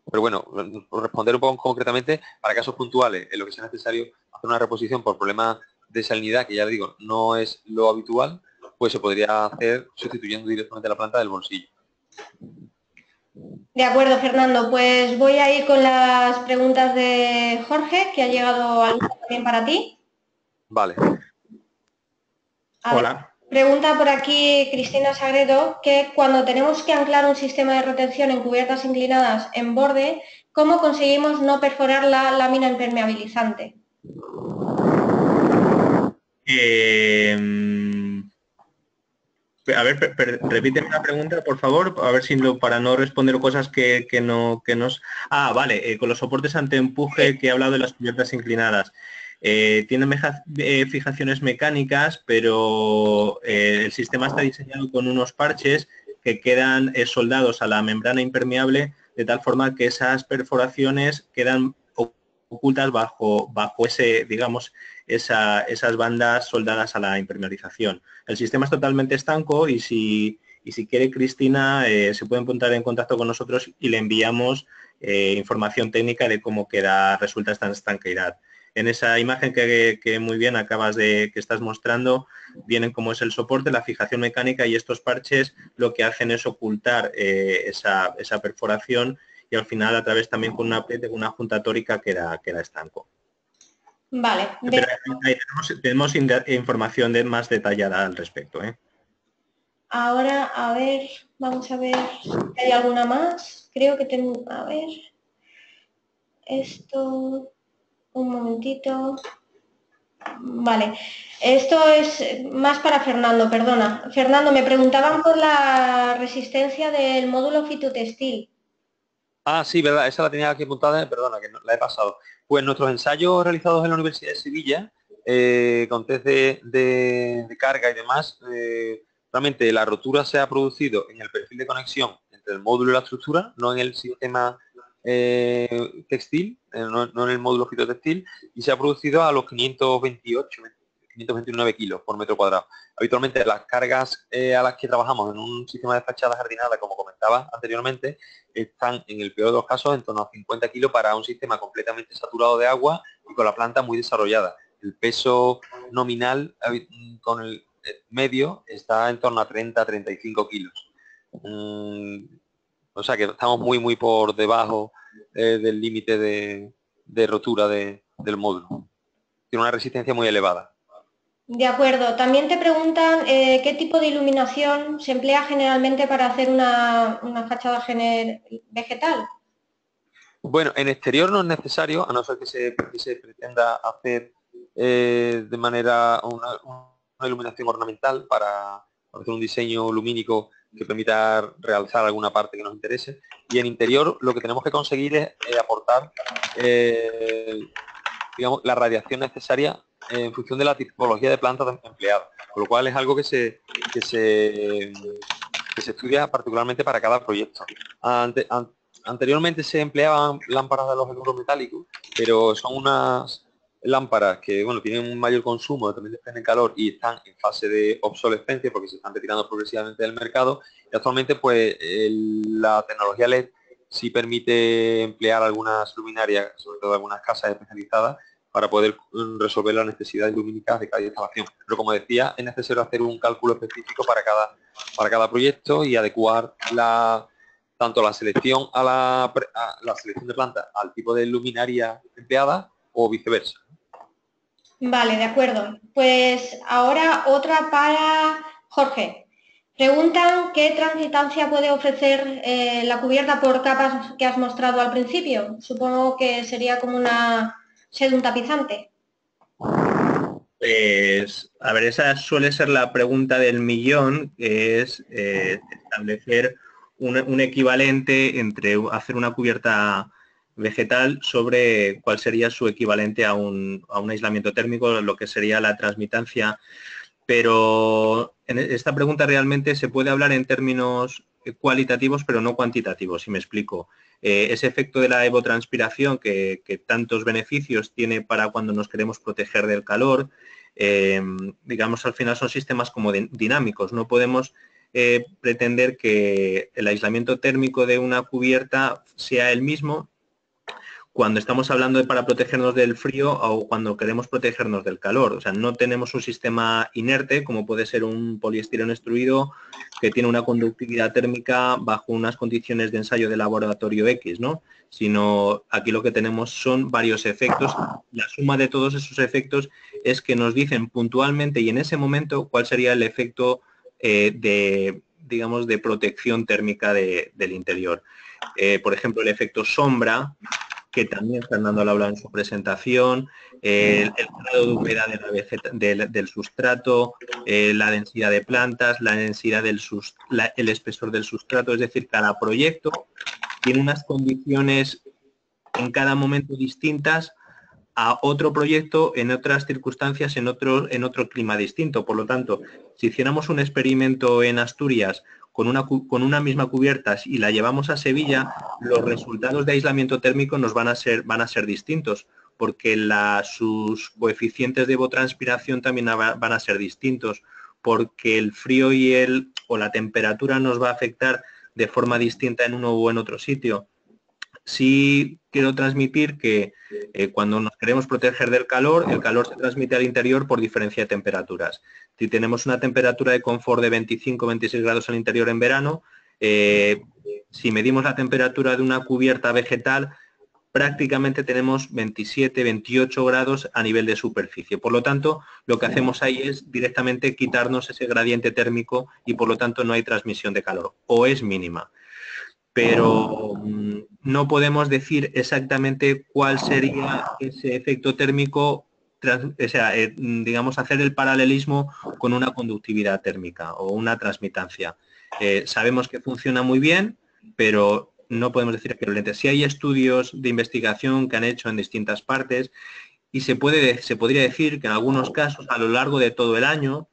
Pero bueno, por responder un poco concretamente, para casos puntuales en lo que sea necesario hacer una reposición por problemas de salinidad, que ya digo, no es lo habitual, pues se podría hacer sustituyendo directamente la planta del bolsillo. De acuerdo, Fernando. Pues voy a ir con las preguntas de Jorge, que ha llegado alguna también para ti. Vale. Hola. Pregunta por aquí Cristina Sagredo que cuando tenemos que anclar un sistema de retención en cubiertas inclinadas en borde, ¿cómo conseguimos no perforar la lámina impermeabilizante? A ver, repíteme la pregunta, por favor, a ver si para no responder cosas que nos... Ah, vale, con los soportes antiempuje que he hablado de las cubiertas inclinadas. Tienen fijaciones mecánicas, pero el sistema está diseñado con unos parches que quedan soldados a la membrana impermeable, de tal forma que esas perforaciones quedan ocultas bajo ese, digamos, esas bandas soldadas a la impermeabilización. El sistema es totalmente estanco y si quiere Cristina se pueden poner en contacto con nosotros y le enviamos información técnica de cómo resulta esta estanqueidad. En esa imagen que muy bien que estás mostrando, vienen cómo es el soporte, la fijación mecánica, y estos parches lo que hacen es ocultar esa perforación, y al final a través también con una junta tórica queda estanco. Vale. Pero ahí tenemos información más detallada al respecto. Ahora, a ver, vamos a ver si hay alguna más. Creo que tengo, a ver, esto, un momentito. Vale. Esto es más para Fernando, perdona. Fernando, me preguntaban por la resistencia del módulo fitotextil. Ah, sí, verdad, esa la tenía aquí apuntada, perdona, que la he pasado. Pues nuestros ensayos realizados en la Universidad de Sevilla, con test de carga y demás, realmente la rotura se ha producido en el perfil de conexión entre el módulo y la estructura, no en el sistema textil, no en el módulo fitotextil, y se ha producido a los 529 kilos por metro cuadrado. Habitualmente las cargas a las que trabajamos en un sistema de fachada jardinada, como comentaba anteriormente, están en el peor de los casos en torno a 50 kilos para un sistema completamente saturado de agua y con la planta muy desarrollada. El peso nominal con el medio está en torno a 30-35 kilos. O sea que estamos muy por debajo del límite de rotura del módulo. Tiene una resistencia muy elevada. De acuerdo. También te preguntan qué tipo de iluminación se emplea generalmente para hacer una fachada vegetal. Bueno, en exterior no es necesario, a no ser que se pretenda hacer de manera una iluminación ornamental para hacer un diseño lumínico que permita realzar alguna parte que nos interese. Y en interior lo que tenemos que conseguir es aportar digamos, la radiación necesaria en función de la tipología de plantas empleada, con lo cual es algo que se estudia particularmente para cada proyecto. Anteriormente se empleaban lámparas de halógeno metálico, pero son unas lámparas que bueno, tienen un mayor consumo, también dependen de calor y están en fase de obsolescencia porque se están retirando progresivamente del mercado. Y actualmente pues la tecnología LED sí permite emplear algunas luminarias, sobre todo algunas casas especializadas, para poder resolver las necesidades lumínicas de cada instalación. Pero como decía, es necesario hacer un cálculo específico para cada proyecto y adecuar tanto la selección a la selección de plantas al tipo de luminaria empleada o viceversa. Vale, de acuerdo. Pues ahora otra para Jorge. Preguntan qué transitancia puede ofrecer la cubierta por capas que has mostrado al principio. Supongo que sería como ser un tapizante. Pues, a ver, esa suele ser la pregunta del millón, que es establecer un equivalente entre hacer una cubierta vegetal sobre cuál sería su equivalente a un aislamiento térmico, lo que sería la transmitancia. Pero en esta pregunta realmente se puede hablar en términos cualitativos, pero no cuantitativos, si me explico. Ese efecto de la evotranspiración que tantos beneficios tiene para cuando nos queremos proteger del calor, digamos, al final son sistemas como dinámicos. No podemos pretender que el aislamiento térmico de una cubierta sea el mismo cuando estamos hablando de para protegernos del frío o cuando queremos protegernos del calor. O sea, no tenemos un sistema inerte como puede ser un poliestireno extruido que tiene una conductividad térmica bajo unas condiciones de ensayo de laboratorio X, ¿no? Sino aquí lo que tenemos son varios efectos. La suma de todos esos efectos es que nos dicen puntualmente y en ese momento cuál sería el efecto digamos, de protección térmica del interior. Por ejemplo, el efecto sombra, que también Fernando lo habla en su presentación, el grado de humedad del sustrato, la densidad de plantas, la densidad el espesor del sustrato, es decir, cada proyecto tiene unas condiciones en cada momento distintas a otro proyecto en otras circunstancias, en otro clima distinto. Por lo tanto, si hiciéramos un experimento en Asturias con una misma cubierta y la llevamos a Sevilla, los resultados de aislamiento térmico nos van a ser distintos, porque sus coeficientes de evotranspiración también van a ser distintos, porque el frío o la temperatura nos va a afectar de forma distinta en uno u en otro sitio. Sí quiero transmitir que cuando nos queremos proteger del calor, el calor se transmite al interior por diferencia de temperaturas. Si tenemos una temperatura de confort de 25-26 grados al interior en verano, si medimos la temperatura de una cubierta vegetal, prácticamente tenemos 27-28 grados a nivel de superficie. Por lo tanto, lo que hacemos ahí es directamente quitarnos ese gradiente térmico y por lo tanto no hay transmisión de calor, o es mínima. Pero no podemos decir exactamente cuál sería ese efecto térmico digamos, hacer el paralelismo con una conductividad térmica o una transmitancia. Sabemos que funciona muy bien, pero no podemos decir que es violento. Sí hay estudios de investigación que han hecho en distintas partes y se podría decir que en algunos casos, a lo largo de todo el año,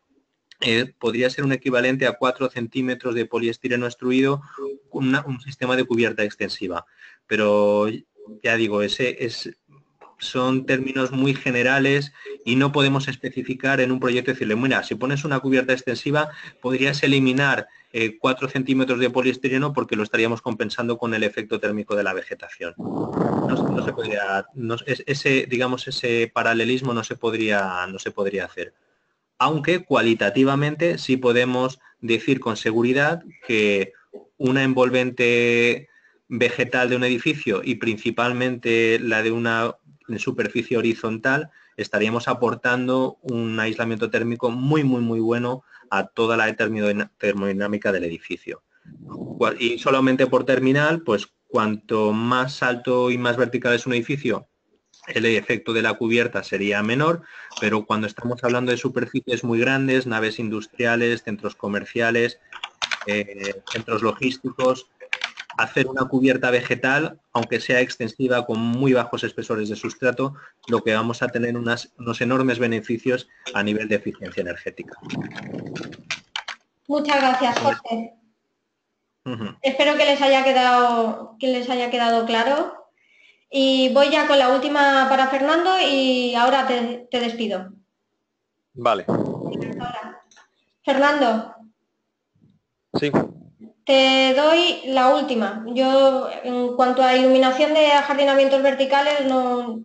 podría ser un equivalente a 4 centímetros de poliestireno extruido con un sistema de cubierta extensiva. Pero ya digo, son términos muy generales y no podemos especificar en un proyecto y decirle, mira, si pones una cubierta extensiva podrías eliminar 4 centímetros de poliestireno porque lo estaríamos compensando con el efecto térmico de la vegetación. No se podría, ese paralelismo no se podría hacer. Aunque cualitativamente sí podemos decir con seguridad que una envolvente vegetal de un edificio y principalmente la de una superficie horizontal, estaríamos aportando un aislamiento térmico muy bueno a toda la termodinámica del edificio. Y solamente por terminal, pues cuanto más alto y más vertical es un edificio, el efecto de la cubierta sería menor, pero cuando estamos hablando de superficies muy grandes, naves industriales, centros comerciales, centros logísticos, hacer una cubierta vegetal, aunque sea extensiva con muy bajos espesores de sustrato, lo que vamos a tener unos enormes beneficios a nivel de eficiencia energética. Muchas gracias, Jorge. Espero que les haya quedado claro. Y voy ya con la última para Fernando y ahora te despido. Vale. Fernando. Sí. Te doy la última. Yo, en cuanto a iluminación de ajardinamientos verticales, no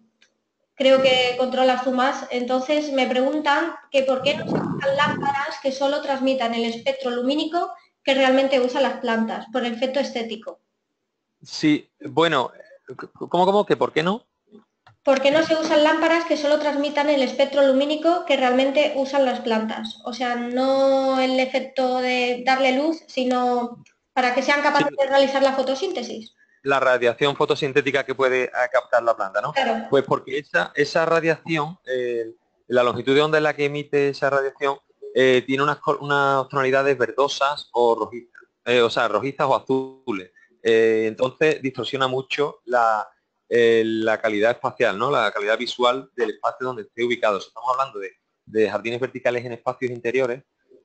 creo que controlas tú más. Entonces me preguntan que por qué no se usan lámparas que solo transmitan el espectro lumínico que realmente usan las plantas, por el efecto estético. Sí, bueno, ¿cómo? ¿Que por qué no? ¿Por qué no se usan lámparas que solo transmitan el espectro lumínico que realmente usan las plantas? O sea, no el efecto de darle luz, sino para que sean capaces de realizar la fotosíntesis. La radiación fotosintética que puede captar la planta, ¿no? Claro. Pues porque esa radiación, la longitud de onda en la que emite esa radiación, tiene unas tonalidades verdosas o rojizas, rojizas o azules. Entonces distorsiona mucho la calidad espacial, ¿no? La calidad visual del espacio donde esté ubicado. Si estamos hablando de jardines verticales en espacios interiores,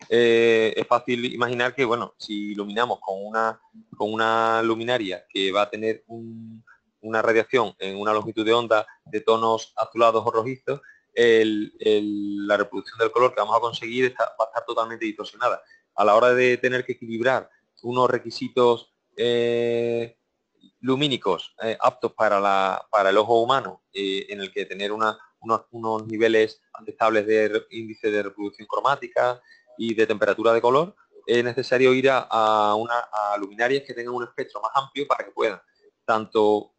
es fácil imaginar que, bueno, si iluminamos con una luminaria que va a tener una radiación en una longitud de onda de tonos azulados o rojizos, la reproducción del color que vamos a conseguir va a estar totalmente distorsionada. A la hora de tener que equilibrar unos requisitos lumínicos aptos para el ojo humano, en el que tener unos niveles aceptables de índice de reproducción cromática y de temperatura de color, es necesario ir a luminarias que tengan un espectro más amplio para que puedan tanto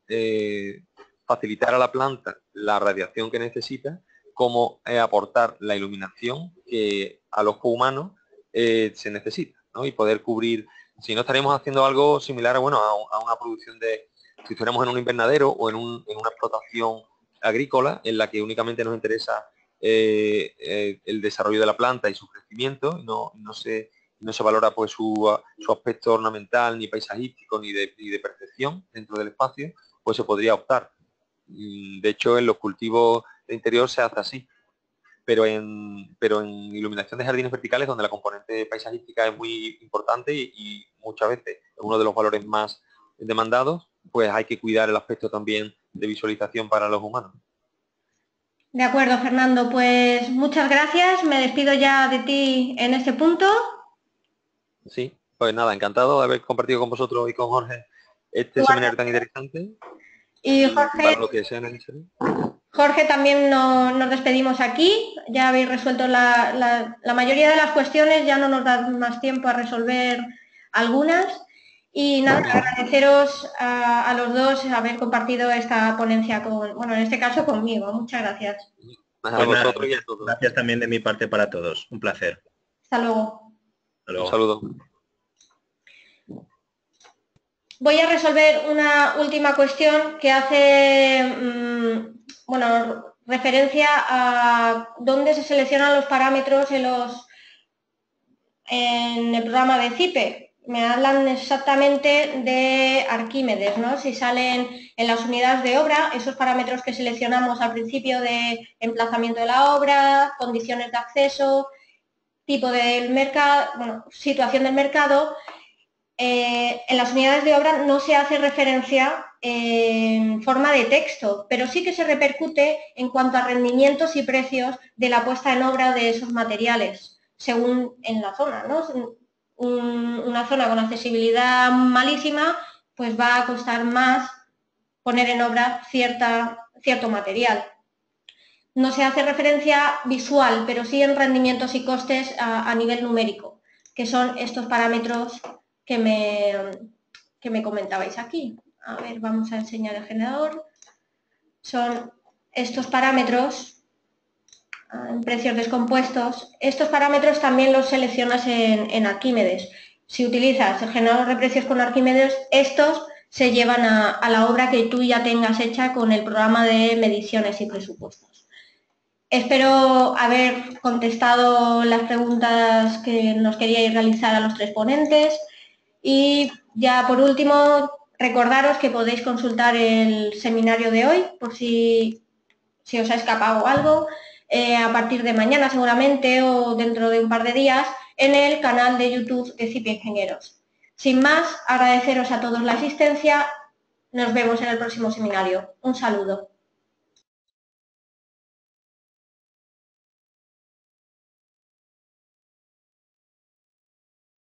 facilitar a la planta la radiación que necesita, como aportar la iluminación que al ojo humano se necesita, ¿no? Y poder cubrir, si no estaríamos haciendo algo similar a una producción si estuviéramos en un invernadero o en una explotación agrícola en la que únicamente nos interesa el desarrollo de la planta y su crecimiento, no se valora pues su aspecto ornamental, ni paisajístico, ni de percepción dentro del espacio, pues se podría optar. De hecho, en los cultivos de interior se hace así, pero en iluminación de jardines verticales, donde la componente paisajística es muy importante y muchas veces es uno de los valores más demandados, pues hay que cuidar el aspecto también de visualización para los humanos. De acuerdo, Fernando, pues muchas gracias. Me despido ya de ti en este punto. Sí, pues nada, encantado de haber compartido con vosotros y con Jorge este seminario tan interesante. Y Jorge, para lo que sea necesario. Jorge, también nos despedimos aquí. Ya habéis resuelto la mayoría de las cuestiones, ya no nos da más tiempo a resolver algunas. Y nada, agradeceros a los dos haber compartido esta ponencia en este caso conmigo. Muchas gracias. A vosotros y a todos. Gracias también de mi parte para todos. Un placer. Hasta luego. Hasta luego. Un saludo. Voy a resolver una última cuestión que hace, referencia a dónde se seleccionan los parámetros en el programa de CIPE. Me hablan exactamente de Arquímedes, ¿no? Si salen en las unidades de obra, esos parámetros que seleccionamos al principio de emplazamiento de la obra, condiciones de acceso, tipo del mercado, bueno, situación del mercado, en las unidades de obra no se hace referencia en forma de texto, pero sí que se repercute en cuanto a rendimientos y precios de la puesta en obra de esos materiales, según en la zona, ¿no? Una zona con accesibilidad malísima, pues va a costar más poner en obra cierto material. No se hace referencia visual, pero sí en rendimientos y costes a nivel numérico, que son estos parámetros que me comentabais aquí. A ver, vamos a enseñar el generador. Son estos parámetros en precios descompuestos. Estos parámetros también los seleccionas en Arquímedes. Si utilizas el generador de precios con Arquímedes, estos se llevan a la obra que tú ya tengas hecha con el programa de mediciones y presupuestos. Espero haber contestado las preguntas que nos queríais realizar a los tres ponentes y ya por último recordaros que podéis consultar el seminario de hoy por si os ha escapado algo a partir de mañana seguramente o dentro de un par de días en el canal de YouTube de CIPE Ingenieros. Sin más, agradeceros a todos la asistencia. Nos vemos en el próximo seminario. Un saludo.